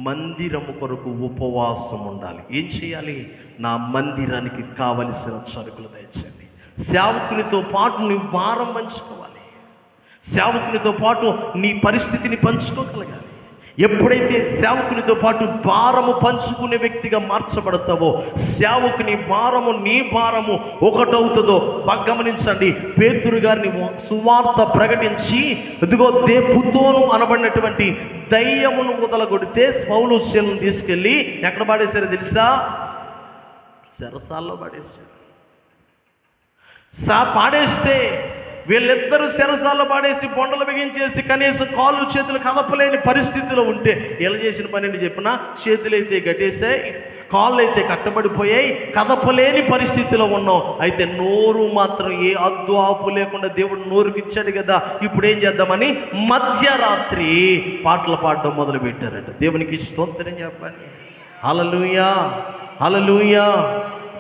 మందిరము కొరకు ఉపవాసం ఉండాలి. ఏం చేయాలి? నా మందిరానికి కావలసిన సరుకులు దయచేయండి. సేవకునితో పాటు నీవు భారం పంచుకోవాలి. సేవకునితో పాటు నీ పరిస్థితిని పంచుకోగలగాలి. ఎప్పుడైతే సేవకునితో పాటు భారము పంచుకునే వ్యక్తిగా మార్చబడతావో, సేవకుని భారము నీ భారము ఒకటవుతుందో. బాగా గమనించండి. పేతురు గారిని సువార్త ప్రకటించి ఇదిగో పుత్తోను అనబడినటువంటి దయ్యమును వదలగొడితే పౌలు శీలను తీసుకెళ్ళి ఎక్కడ పాడేశారో తెలుసా? చెరసాల్లో పాడేశారు. పాడేస్తే వీళ్ళిద్దరూ చెరసాల్లో పాడేసి బొండలు బిగించేసి కనీసం కాళ్ళు చేతులు కదపలేని పరిస్థితిలో ఉంటే ఎలా చేసిన పని అని చెప్పినా, చేతులైతే గట్టేసాయి, కాళ్ళు అయితే కట్టబడిపోయాయి, కదపలేని పరిస్థితిలో ఉన్నాం. అయితే నోరు మాత్రం ఏ అద్దు ఆపు లేకుండా దేవుడు నోరుకి ఇచ్చాడు కదా, ఇప్పుడు ఏం చేద్దామని మధ్యరాత్రి పాటలు పాడడం మొదలు పెట్టారట. దేవునికి స్తోత్రం చెప్పండి. హల్లెలూయా, హల్లెలూయా.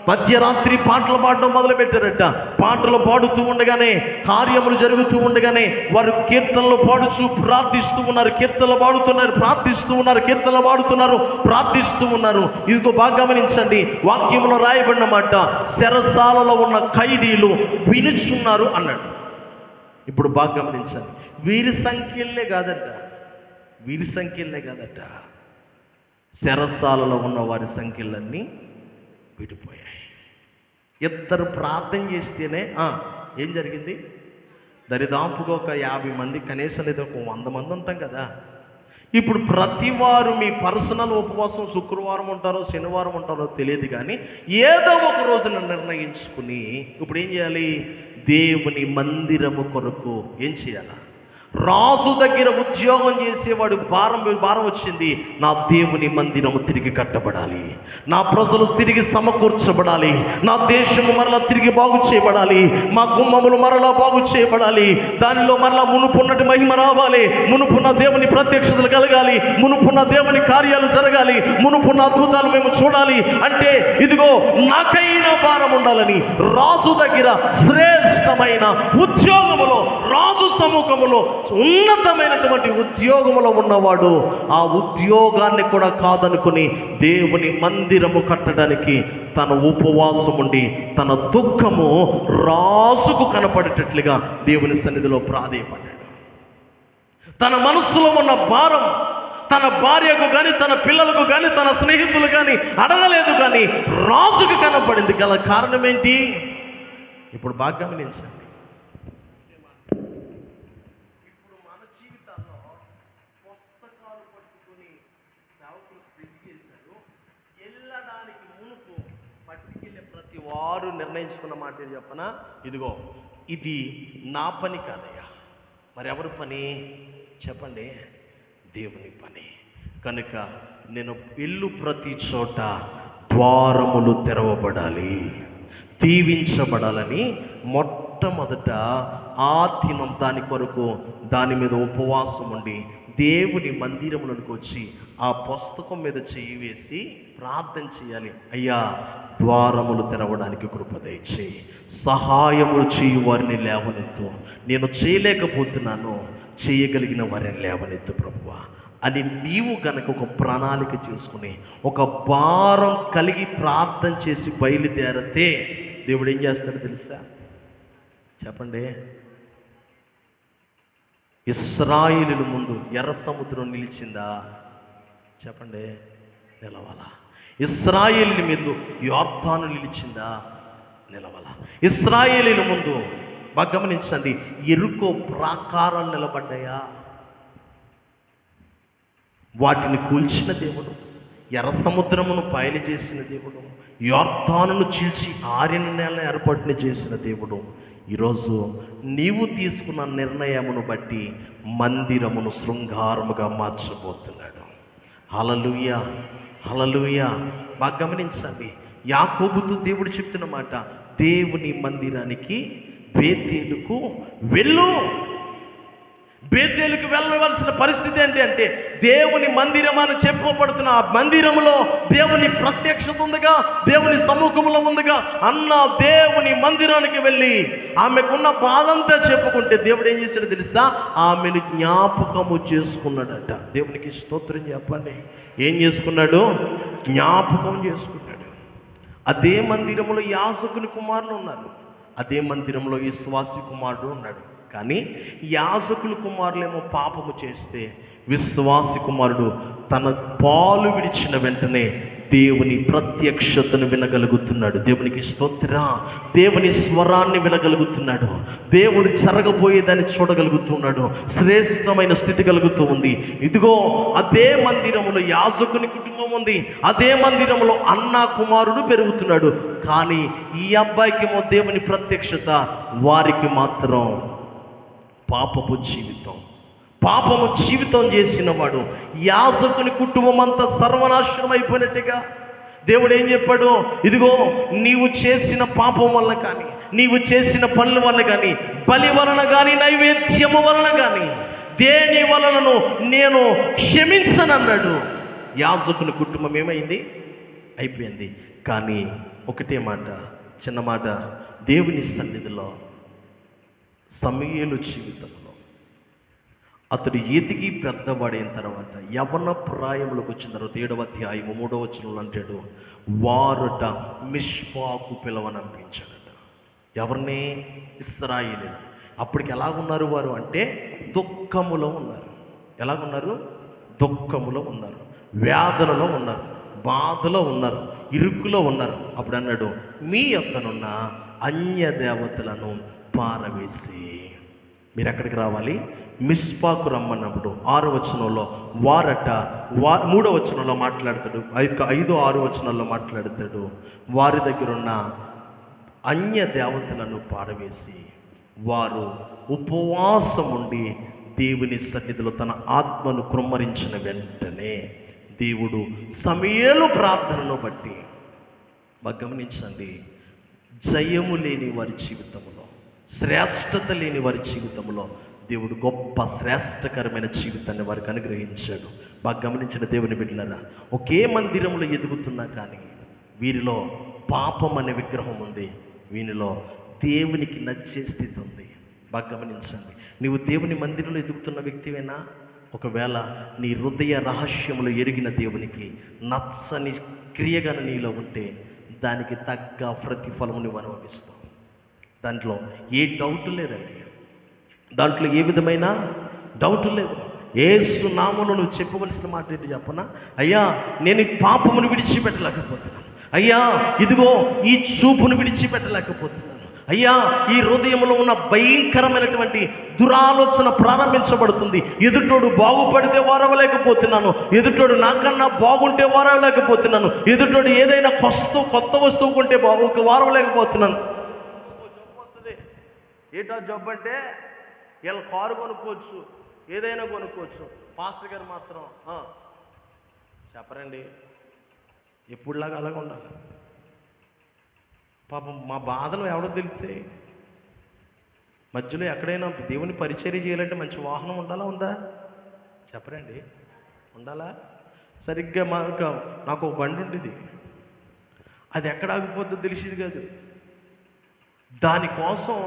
మధ్యరాత్రి పాటలు పాడడం మొదలు పెట్టారట. పాటలు పాడుతూ ఉండగానే, కార్యములు జరుగుతూ ఉండగానే వారు కీర్తనలు పాడుచూ ప్రార్థిస్తూ ఉన్నారు. కీర్తనలు పాడుతున్నారు, ప్రార్థిస్తూ ఉన్నారు, కీర్తనలు పాడుతున్నారు, ప్రార్థిస్తూ ఉన్నారు. ఇదిగో బాగా గమనించండి. వాక్యంలో రాయబడిన మాట, చెరసాలలో ఉన్న ఖైదీలు వినుచున్నారు అన్నాడు. ఇప్పుడు బాగా గమనించండి. వీరి సంఖ్యలే కాదట, వీరి సంఖ్యలే కాదట, చెరసాలలో ఉన్న వారి సంఖ్యలన్నీ విడిపోయాయి. ఇద్దరు ప్రార్థన చేస్తేనే ఏం జరిగింది? దరిదాపుగా ఒక 50 మంది, కనీసం లేదా ఒక 100 మంది ఉంటాం కదా. ఇప్పుడు ప్రతి వారు మీ పర్సనల్ ఉపవాసం శుక్రవారం ఉంటారో శనివారం ఉంటారో తెలియదు, కానీ ఏదో ఒక రోజున నిర్ణయించుకుని ఇప్పుడు ఏం చేయాలి? దేవుని మందిరము కొరకు ఏం చేయాలా? రాజు దగ్గర ఉద్యోగం చేసేవాడు భారం వచ్చింది. నా దేవుని మందిరము తిరిగి కట్టబడాలి, నా ప్రజలు తిరిగి సమకూర్చబడాలి, నా దేశము మరలా తిరిగి బాగు చేయబడాలి, మా గుమ్మములు మరలా బాగు చేయబడాలి, దానిలో మరలా మునుపున్నటి మహిమ రావాలి, మునుపున్న దేవుని ప్రత్యక్షతలు కలగాలి, మునుపున్న దేవుని కార్యాలు జరగాలి, మునుపున్న అద్భుతాలు మేము చూడాలి అంటే ఇదిగో నాకైనా భారం ఉండాలని రాజు దగ్గర శ్రేష్టమైన ఉద్యోగములో, రాజు సముఖములో ఉన్నతమైనటువంటి ఉద్యోగములో ఉన్నవాడు ఆ ఉద్యోగాన్ని కూడా కాదనుకుని దేవుని మందిరము కట్టడానికి తన ఉపవాసం ఉండి తన దుఃఖము రాజుకు కనపడేటట్లుగా దేవుని సన్నిధిలో ప్రాధేయపడ్డాడు. తన మనస్సులో ఉన్న భారం తన భార్యకు కానీ, తన పిల్లలకు కానీ, తన స్నేహితులు కానీ అడగలేదు, కానీ రాజుకు కనపడింది. గల కారణం ఏంటి? ఇప్పుడు బాగా గమనించండి. ఇప్పుడు మన జీవితాల్లో పుస్తకాలు పట్టుకుని సేవకులు స్ప్రెడ్ చేశారు. వెళ్ళడానికి మునుపు పట్టుకెళ్ళే ప్రతి వారు నిర్ణయించుకున్న మాట ఏం చెప్పనా? ఇదిగో ఇది నా పని కాదయ్యా, మరి ఎవరి పని చెప్పండి? దేవుని పని. కనుక నేను ఇల్లు ప్రతి చోట ద్వారములు తెరవబడాలి, దీవించబడాలని మొట్టమొదట ఆ దినం దాని కొరకు దాని మీద ఉపవాసం ఉండి దేవుని మందిరములకు వచ్చి ఆ పుస్తకం మీద చెయ్యి వేసి ప్రార్థన చేయాలి. అయ్యా, ద్వారములు తెరవడానికి కృప దయచేయి, సహాయములు చేయు వారిని లేవనెత్తు, నేను చేయలేకపోతున్నాను, చేయగలిగిన వారిని లేవనెత్తు ప్రభువా అని నీవు గనక ఒక ప్రణాళిక చేసుకుని ఒక భారం కలిగి ప్రార్థన చేసి బయలుదేరితే దేవుడు ఏం చేస్తాడో తెలుసా? చెప్పండి. ఇశ్రాయేలుల ముందు ఎర్ర సముద్రం నిలిచిందా? చెప్పండి. నిలవాల. ఇశ్రాయేలుల మీద యోర్దాను నిలిచిందా? నిలవాల. ఇశ్రాయేలుల ముందు బాగా గమనించండి, ఎరుకో ప్రాకారాలు నిలబడ్డాయా? వాటిని కూల్చిన దేవుడు, ఎర్ర సముద్రమును పాయలు చేసిన దేవుడు, యోర్దానును చీల్చి ఆరిన నేల ఏర్పాటుని చేసిన దేవుడు ఈరోజు నీవు తీసుకున్న నిర్ణయమును బట్టి మందిరమును శృంగారముగా మార్చబోతున్నాడు. హల్లెలూయా, హల్లెలూయా. బాగా గమనించండి. యాకోబుతో దేవుడు చెప్తున్న మాట, దేవుని మందిరానికి బేతేలుకు వెళ్ళు. బేతేలుకు వెళ్ళవలసిన పరిస్థితి ఏంటి అంటే, దేవుని మందిరం అని చెప్పబడుతున్న ఆ మందిరంలో దేవుని ప్రత్యక్షత ఉందిగా, దేవుని సముఖంలో ఉందిగా. అన్న దేవుని మందిరానికి వెళ్ళి ఆమెకున్న బాధంతా చెప్పుకుంటే దేవుడు ఏం చేశాడో తెలుసా? ఆమెను జ్ఞాపకము చేసుకున్నాడట. దేవునికి స్తోత్రం చెప్పండి. ఏం చేసుకున్నాడు? జ్ఞాపకం చేసుకున్నాడు. అదే మందిరంలో యాజకుని కుమారులు ఉన్నారు, అదే మందిరంలో విశ్వాసి కుమారుడు ఉన్నాడు. కానీ యాజకుల కుమారులేమో పాపము చేస్తే విశ్వాసి కుమారుడు తన పాలు విడిచిన వెంటనే దేవుని ప్రత్యక్షతను వినగలుగుతున్నాడు. దేవునికి స్తోత్ర. దేవుని స్వరాన్ని వినగలుగుతున్నాడు. దేవుడు జరగబోయేదాన్ని చూడగలుగుతున్నాడు. శ్రేష్టమైన స్థితి కలుగుతూ ఉంది. ఇదిగో అదే మందిరంలో యాజకుని కుటుంబం ఉంది, అదే మందిరంలో అన్న కుమారుడు పెరుగుతున్నాడు. కానీ ఈ అబ్బాయికేమో దేవుని ప్రత్యక్షత, వారికి మాత్రం పాపపు జీవితం. పాపము జీవితం చేసిన వాడు యాజకుని కుటుంబం అంతా సర్వనాశనం అయిపోయినట్టుగా దేవుడు ఏం చెప్పాడు? ఇదిగో నీవు చేసిన పాపం వల్ల కానీ, నీవు చేసిన పనుల వల్ల కానీ, బలి వలన కానీ, నైవేద్యము వలన కానీ దేని వలనను నేను క్షమించనన్నాడు. యాజకుని కుటుంబం ఏమైంది? అయిపోయింది. కానీ ఒకటే మాట, చిన్న మాట, దేవుని సన్నిధిలో సమూయేలు జీవితంలో అతడు ఎదిగి పెద్దవాడైన తర్వాత యవన ప్రాయంలోకి వచ్చిన తర్వాత 7వ అధ్యాయము 3వ వచనంలో అంటాడు, వారుట మిష్పాకు పిలవనంపించాడట. ఎవరిని? ఇశ్రాయేలు. అప్పటికి ఎలాగున్నారు వారు అంటే దుఃఖములో ఉన్నారు. ఎలాగున్నారు? దుఃఖములో ఉన్నారు, వేదనలో ఉన్నారు, బాధలో ఉన్నారు, ఇరుకులో ఉన్నారు. అప్పుడు అన్నాడు, మీ యొద్దనున్న అన్య దేవతలను పారవేసి మీరు ఎక్కడికి రావాలి? మిస్పాకు రమ్మన్నప్పుడు 6వ వచనంలో వారట 3వ వచనంలో మాట్లాడతాడు, 5, 6 వచనాల్లో మాట్లాడతాడు, వారి దగ్గర ఉన్న అన్య దేవతలను పారవేసి వారు ఉపవాసం ఉండి దేవుని సన్నిధిలో తన ఆత్మను కృమ్మరించిన వెంటనే దేవుడు సమూయేలు ప్రార్థనను బట్టి బాగా గమనించండి, జయము లేని వారి జీవితంలో, శ్రేష్టత లేని వారి జీవితంలో దేవుడు గొప్ప శ్రేష్టకరమైన జీవితాన్ని వారికి అనుగ్రహించాడు. బాగా గమనించిన దేవుని బిడ్డలారా, ఒకే మందిరంలో ఎదుగుతున్నా కానీ వీరిలో పాపం అనే విగ్రహం ఉంది, వీనిలో దేవునికి నచ్చే స్థితి ఉంది. బాగా గమనించండి, నీవు దేవుని మందిరంలో ఎదుగుతున్న వ్యక్తివేనా? ఒకవేళ నీ హృదయ రహస్యములు ఎరిగిన దేవునికి నచ్చని క్రియగా నీలో ఉంటే దానికి తగ్గ ప్రతిఫలము నువ్వు అనుభవిస్తావు. దాంట్లో ఏ డౌట్ లేదండి, దాంట్లో ఏ విధమైన డౌట్ లేదు. యేసు నామములో నువ్వు చెప్పవలసిన మాట ఏంటి చెప్పనా? అయ్యా, నేను ఈ పాపమును విడిచిపెట్టలేకపోతున్నాను. అయ్యా, ఇదిగో ఈ చూపును విడిచిపెట్టలేకపోతున్నాను. అయ్యా, ఈ హృదయంలో ఉన్న భయంకరమైనటువంటి దురాలోచన ప్రారంభించబడుతుంది. ఎదుటోడు బాగుపడితే వారవలేకపోతున్నాను, ఎదుటోడు నాకన్నా బాగుంటే వారవలేకపోతున్నాను, ఎదుటోడు ఏదైనా కొత్త వస్తువు కొంటే వారవలేకపోతున్నాను. ఏటా జబ్బు అంటే వీళ్ళ కారు కొనుక్కోవచ్చు, ఏదైనా కొనుక్కోవచ్చు, పాస్టర్ గారు మాత్రం చెప్పరండి. ఎప్పుడులాగా అలాగే ఉండాలి. పాపం మా బాధలు ఎవడో తెలిస్తే, మధ్యలో ఎక్కడైనా దేవుని పరిచర్య చేయాలంటే మంచి వాహనం ఉండాలా, ఉందా? చెప్పరండి, ఉండాలా? సరిగ్గా నాకు ఒక బండి ఉండేది, అది ఎక్కడ ఆగిపోద్దో తెలిసేది కాదు. దానికోసం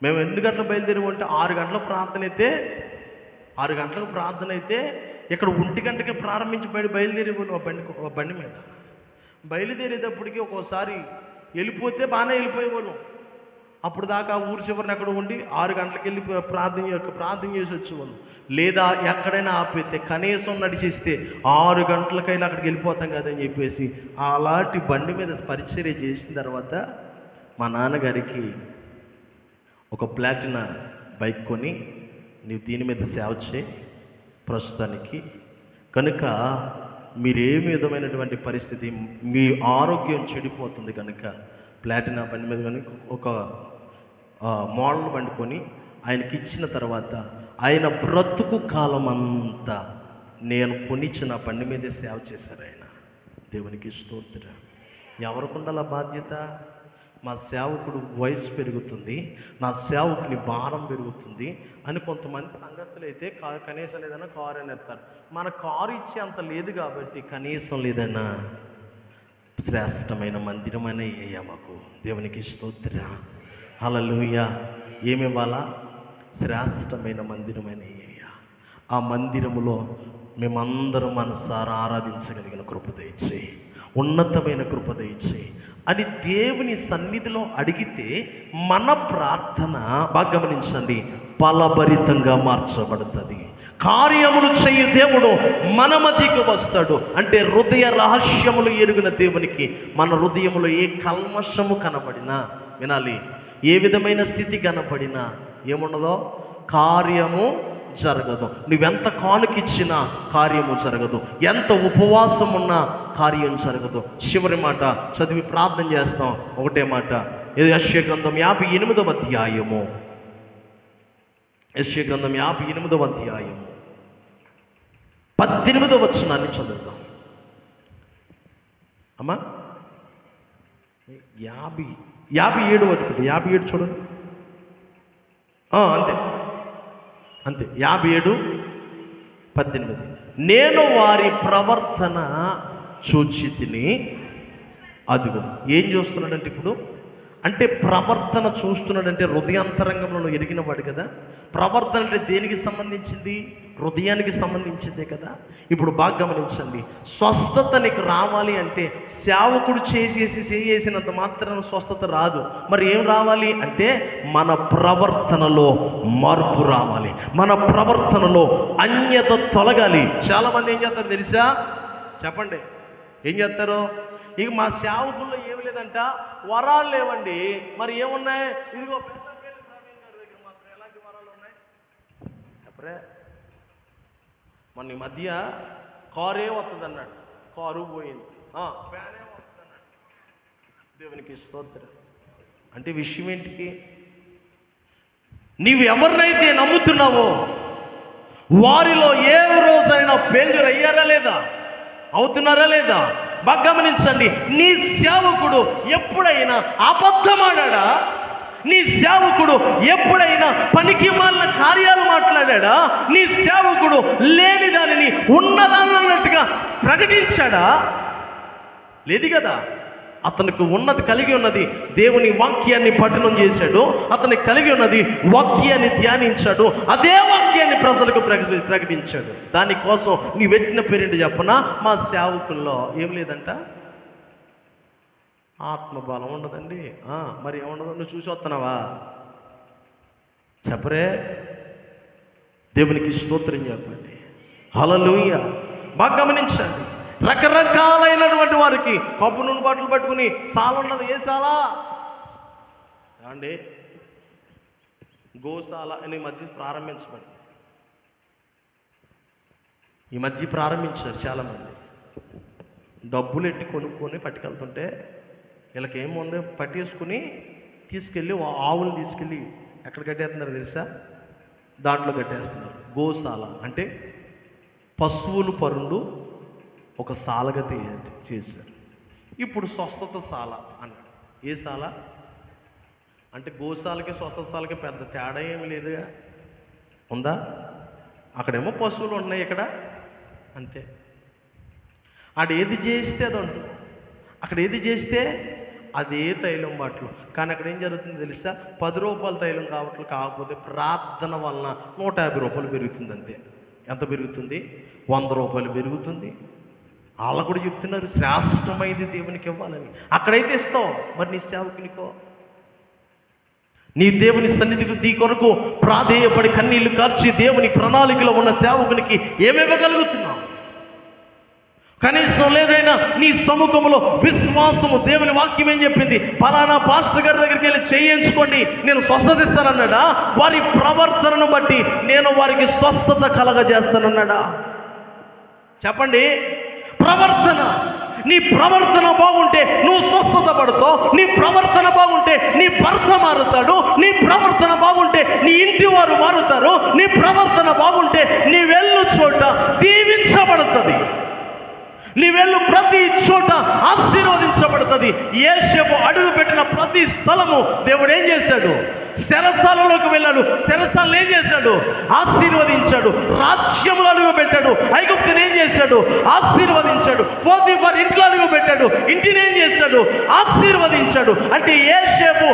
మేము 8 గంటలకు బయలుదేరామంటే 6 గంటలకు ప్రార్థన అయితే ఇక్కడ 1 గంటకే ప్రారంభించి బయలుదేరేవాళ్ళు ఆ బండి మీద. బయలుదేరేటప్పటికి ఒక్కోసారి వెళ్ళిపోతే బాగానే వెళ్ళిపోయేవాళ్ళం. అప్పుడు దాకా ఊరు చివరిని అక్కడ ఉండి 6 గంటలకు వెళ్ళి ప్రార్థన చేసి వచ్చేవాళ్ళం. లేదా ఎక్కడైనా ఆపితే కనీసం నడిచేస్తే 6 గంటలకైనా అక్కడికి వెళ్ళిపోతాం కదని చెప్పేసి అలాంటి బండి మీద పరిచర్య చేసిన తర్వాత మా నాన్నగారికి ఒక ప్లాటినా బైక్ కొని, నీవు దీని మీద సేవ చేయి ప్రస్తుతానికి, కనుక మీరే విధమైనటువంటి పరిస్థితి, మీ ఆరోగ్యం చెడిపోతుంది కనుక ప్లాటినా బండి మీద కానీ ఒక మోడల్ బండి కొని ఆయనకి ఇచ్చిన తర్వాత ఆయన బ్రతుకు కాలం అంతా నేను కొనిచ్చిన బండి మీదే సేవ చేశారు ఆయన. దేవునికి స్తోత్రం. ఎవరికి ఉండాల బాధ్యత? మా సేవకుడు వయసు పెరుగుతుంది, నా సేవకుని భారం పెరుగుతుంది అని కొంతమంది సంఘస్థులు అయితే కనీసం లేదన్నా కారు అని ఎత్తారు. మన కారు ఇచ్చి అంత లేదు కాబట్టి కనీసం లేదన్నా శ్రేష్టమైన మందిరం అనే అయ్యా మాకు. దేవునికి స్తోత్రం. హల్లెలూయా. ఏమి ఇవ్వాలా? శ్రేష్టమైన మందిరమైన అయ్యా. ఆ మందిరములో మేమందరం మనసారా ఆరాధించగలిగిన కృప దయచేయి, ఉన్నతమైన కృప దయచేయి అని దేవుని సన్నిధిలో అడిగితే మన ప్రార్థన బాగా గమనించండి, ఫలభరితంగా మార్చబడుతుంది. కార్యములు చేయు దేవుడు మన మధ్యకు వస్తాడు. అంటే హృదయ రహస్యములు ఎరుగిన దేవునికి మన హృదయములో ఏ కల్మషము కనబడినా, వినాలి, ఏ విధమైన స్థితి కనబడినా ఏమున్నదో కార్యము జరగదు. నువ్వెంత కానుకిచ్చినా కార్యము జరగదు, ఎంత ఉపవాసం ఉన్నా కార్యం జరగదు. చివరి మాట చదివి ప్రార్థన చేస్తాం. ఒకటే మాట, యెషయా గ్రంథం 58వ అధ్యాయము, యెషయా గ్రంథం 58వ అధ్యాయము 18వ వచనాన్ని చదువుతాం. అమ్మా 57 వరకు 57 చూడండి. అంతే 57:18. నేను వారి ప్రవర్తన చూచి తిని, అదిగో ఏం చూస్తున్నాడంటే ఇప్పుడు, అంటే ప్రవర్తన చూస్తున్నాడంటే హృదయాంతరంగంలో ఎరిగిన వాడు కదా. ప్రవర్తన అంటే దేనికి సంబంధించింది? హృదయానికి సంబంధించిందే కదా. ఇప్పుడు బాగా గమనించండి, స్వస్థత నీకు రావాలి అంటే సేవకుడు చేసినంత మాత్రాన స్వస్థత రాదు. మరి ఏం రావాలి అంటే మన ప్రవర్తనలో మార్పు రావాలి, మన ప్రవర్తనలో అన్యత తొలగాలి. చాలామంది ఏం చేస్తారు తెలుసా? చెప్పండి, ఏం చేస్తారు? ఇక మా సేవకుల్లో ఏమి లేదంట, వరాలు లేవండి. మరి ఏమున్నాయి? ఇదిగో పెద్దపల్లి ప్రవీణ్ గారి దగ్గర మాత్రం ఎలాంటి వరాలు ఉన్నాయి చెప్పరే. మొన్న ఈ మధ్య కారే వస్తుంది అన్నాడు, కారు పోయింది. ఫ్యానే వస్తుంది అన్నాడు. దేవునికి స్తోత్రం. అంటే విషయం ఏంటికి? నీవు ఎవరినైతే నమ్ముతున్నావో వారిలో ఏ రోజైనా ఫెయిల్యూర్ అయ్యారా లేదా, అవుతున్నారా లేదా? బాగా గమనించండి. నీ సేవకుడు ఎప్పుడైనా అబద్ధమాడా? నీ సేవకుడు ఎప్పుడైనా పనికి మాలిన కార్యాలు మాట్లాడా? నీ సేవకుడు లేని దానిని ఉన్నదన్నట్టుగా ప్రకటించాడా? లేదు కదా. అతనికి ఉన్నది కలిగి ఉన్నది దేవుని వాక్యాన్ని పఠనం చేశాడు, అతనికి కలిగి ఉన్నది వాక్యాన్ని ధ్యానించాడు, అదే వాక్యాన్ని ప్రజలకు ప్రకటించాడు. దానికోసం నీ పెట్టిన పేరేంటి చెప్పనా? మా సేవకుల్లో ఏం లేదంట, ఆత్మబలం ఉండదండి. మరి ఏముండదు? నువ్వు చూసి వస్తున్నావా? చెప్పరే. దేవునికి స్తోత్రం చెప్పండి. హల్లెలూయా. బాగా గమనించండి. రకరకాలైనటువంటి వారికి కప్పు నూనె బాటలు పట్టుకుని సాల ఉన్నది. ఏ సాలా అండి? గోశాల అని మధ్య ప్రారంభించబడింది. ఈ మధ్య ప్రారంభించారు చాలామంది. డబ్బులు ఎట్టి కొనుక్కొని పట్టుకెళ్తుంటే వీళ్ళకి ఏముందో పట్టేసుకుని తీసుకెళ్ళి ఆవులు తీసుకెళ్ళి ఎక్కడ కట్టేస్తున్నారు తెలుసా? దాంట్లో కట్టేస్తున్నారు. గోశాల అంటే పశువులు పరుండు ఒక సాలగా చేశారు. ఇప్పుడు స్వస్థత సాల అన్నాడు. ఏ సాల అంటే గోశాలకి స్వస్థత సాలకి పెద్ద తేడా ఏమి లేదుగా, ఉందా? అక్కడేమో పశువులు ఉన్నాయి, ఇక్కడ అంతే. ఆడ ఏది చేస్తే అది ఉంటుంది, అక్కడ ఏది చేస్తే అదే తైలం బాటలు. కానీ అక్కడ ఏం జరుగుతుంది తెలుసా? 10 రూపాయల తైలం కాకపోతే ప్రార్థన వలన 150 రూపాయలు పెరుగుతుంది అంతే. ఎంత పెరుగుతుంది? 100 రూపాయలు పెరుగుతుంది. వాళ్ళు కూడా చెప్తున్నారు శ్రేష్టమైనది దేవునికి ఇవ్వాలని. అక్కడైతే ఇస్తావు, మరి నీ సేవకునికో, నీ దేవుని సన్నిధికి నీ కొరకు ప్రాధేయపడి కన్నీళ్లు కార్చి దేవుని ప్రణాళికలో ఉన్న సేవకునికి ఏమివ్వగలుగుతున్నావు? కనీసం లేదైనా నీ సముఖంలో విశ్వాసము. దేవుని వాక్యం ఏం చెప్పింది? పలానా పాస్టర్ గారి దగ్గరికి వెళ్ళి చేయించుకోండి, నేను స్వస్థత ఇస్తానన్నాడా? వారి ప్రవర్తనను బట్టి నేను వారికి స్వస్థత కలగజేస్తానన్నాడా? చెప్పండి. ప్రవర్తన. నీ ప్రవర్తన బాగుంటే నువ్వు స్వస్థత పడతావు. నీ ప్రవర్తన బాగుంటే నీ భర్త మారుతాడు. నీ ప్రవర్తన బాగుంటే నీ ఇంటి వారు మారుతారు. నీ ప్రవర్తన బాగుంటే నీ వెళ్ళు చోట దీవించబడుతుంది. నీ వెళ్ళు ప్రతి చోట ఆశీర్వదించబడుతుంది. యేషపు అడుగు పెట్టిన ప్రతి స్థలము దేవుడు ఏం చేశాడు? చెరసాలలోకి వెళ్ళాడు. చెరసాలను ఏం చేశాడు? ఆశీర్వదించాడు. రాజ్యంలో అడుగు పెట్టాడు. ఐగుప్తుని ఏం చేశాడు? ఆశీర్వదించాడు. పోతీఫర్ ఇంట్లో అడుగు పెట్టాడు. ఇంటిని ఏం చేశాడు? ఆశీర్వదించాడు. అంటే యేషపు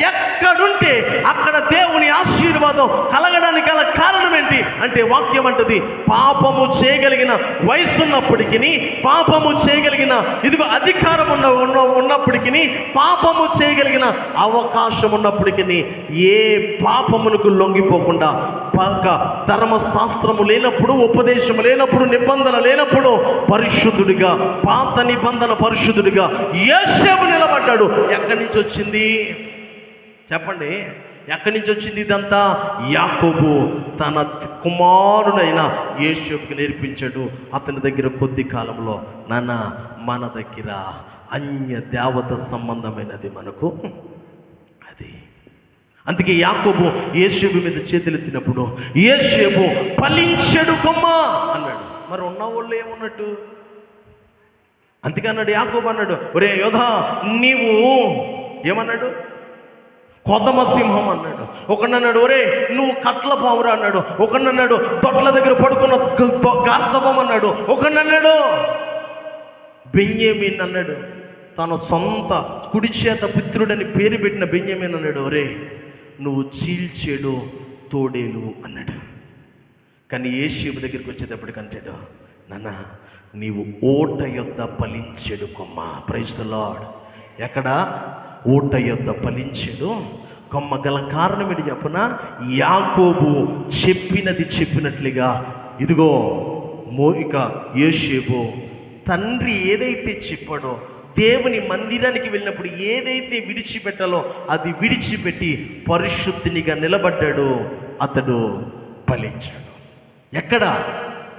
ఎక్కడుంటే అక్కడ దేవుని ఆశీర్వాదం కలగడానికి గల కారణం ఏంటి అంటే వాక్యం అంటది, పాపము చేయగలిగిన వయసు ఉన్నప్పటికీ, పాపము చేయగలిగిన ఇదిగో అధికారం ఉన్నప్పటికీ, పాపము చేయగలిగిన అవకాశం ఉన్నప్పటికీ ఏ పాపమునకు లొంగిపోకుండా, పక్క ధర్మశాస్త్రము లేనప్పుడు, ఉపదేశము లేనప్పుడు, నిబంధన లేనప్పుడు పరిశుద్ధుడిగా, పాత నిబంధన పరిశుద్ధుడిగా యేషేపు నిలబడ్డాడు. ఎక్కడి నుంచి వచ్చింది చెప్పండి? ఎక్కడి నుంచి వచ్చింది ఇదంతా? యాకోబు తన కుమారుడైన యేషేపుకి నేర్పించాడు. అతని దగ్గర కొద్ది కాలంలో, నాన్న మన దగ్గర అన్య దేవత సంబంధమైనది మనకు అది. అందుకే యాకోబు యేషేపు మీద చేతులెత్తినప్పుడు యేషేపు ఫలించెడు కొమ్మ అన్నాడు. మరి ఉన్న వాళ్ళు ఏమన్నట్టు? అందుకే అన్నాడు యాకోబు అన్నాడు, ఒరే యోధా నీవు ఏమన్నాడు? కొదమ సింహం అన్నాడు. ఒకడన్నాడు ఒరే నువ్వు కట్ల పావురా అన్నాడు. ఒకడన్నాడు తొట్ల దగ్గర పడుకున్న గార్ధబం అన్నాడు. ఒకడన్నాడు బెన్యామీన్ అన్నాడు. తన సొంత కుడి చేత పుత్రుడని పేరు పెట్టిన బెన్యామీన్ అన్నాడు, ఒరే నువ్వు చీల్చేడు తోడేలు అన్నాడు. కానీ యేషేపు దగ్గరికి వచ్చేటప్పటికి అంటాడు, నాన్న నీవు ఓట యొద్ద ఫలించెడు కొమ్మ. Praise the Lord. ఎక్కడ? ఓట యొద్ద ఫలించెడు కొమ్మ. గల కారణం ఏంటి చెప్పన? యాకోబు చెప్పినది చెప్పినట్లుగా ఇదిగో ఇక యేషేపు తండ్రి ఏదైతే చెప్పాడో, దేవుని మందిరానికి వెళ్ళినప్పుడు ఏదైతే విడిచిపెట్టాలో అది విడిచిపెట్టి పరిశుద్ధినిగా నిలబడ్డాడు. అతడు ఫలించాడు. ఎక్కడ?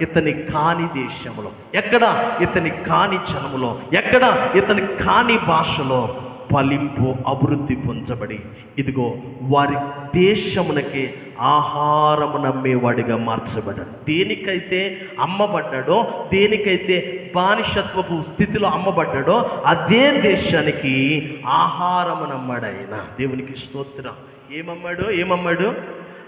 ఇతని కాని దేశంలో. ఎక్కడ? ఇతని కాని జనములో. ఎక్కడ? ఇతని కాని భాషలో ఫలింపు అభివృద్ధి పొందబడి ఇదిగో వారి దేశమునకే ఆహారము నమ్మేవాడిగా మార్చబడ్డాడు. దేనికైతే అమ్మబడ్డాడో, దేనికైతే బానిసత్వపు స్థితిలో అమ్మబడ్డాడో అదే దేశానికి ఆహారము నమ్మాడు ఆయన. దేవునికి స్తోత్రం. ఏమమ్మాడు?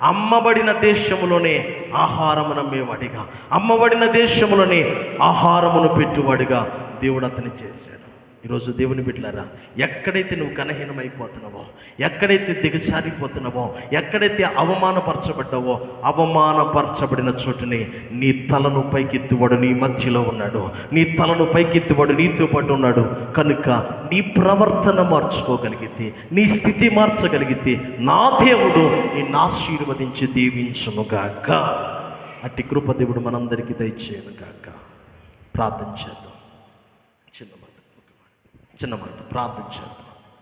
అమ్మబడిన దేశములోనే ఆహారము నమ్మేవాడిగా, అమ్మబడిన దేశములోనే ఆహారమును పెట్టువాడిగా దేవుడు అతన్ని చేశాడు. ఈరోజు దేవుని బిడ్డలారా, ఎక్కడైతే నువ్వు ఘనహీనమైపోతున్నావో, ఎక్కడైతే దిగజారిపోతున్నావో, ఎక్కడైతే అవమానపరచబడ్డావో, అవమానపరచబడిన చోటుని నీ తలను పైకెత్తువాడు నీ మధ్యలో ఉన్నాడు. నీ తలను పైకెత్తువాడు నీతో పాటు ఉన్నాడు. కనుక నీ ప్రవర్తన మార్చుకోగలిగితే, నీ స్థితి మార్చగలిగితే నా దేవుడు నిన్ను ఆశీర్వదించి దీవించునుగాక. అట్టి కృప దేవుడు మనందరికీ దయచేయునుగాక. ప్రార్థన చేద్దాం. చిన్న మాట ప్రార్థన చేద్దాం.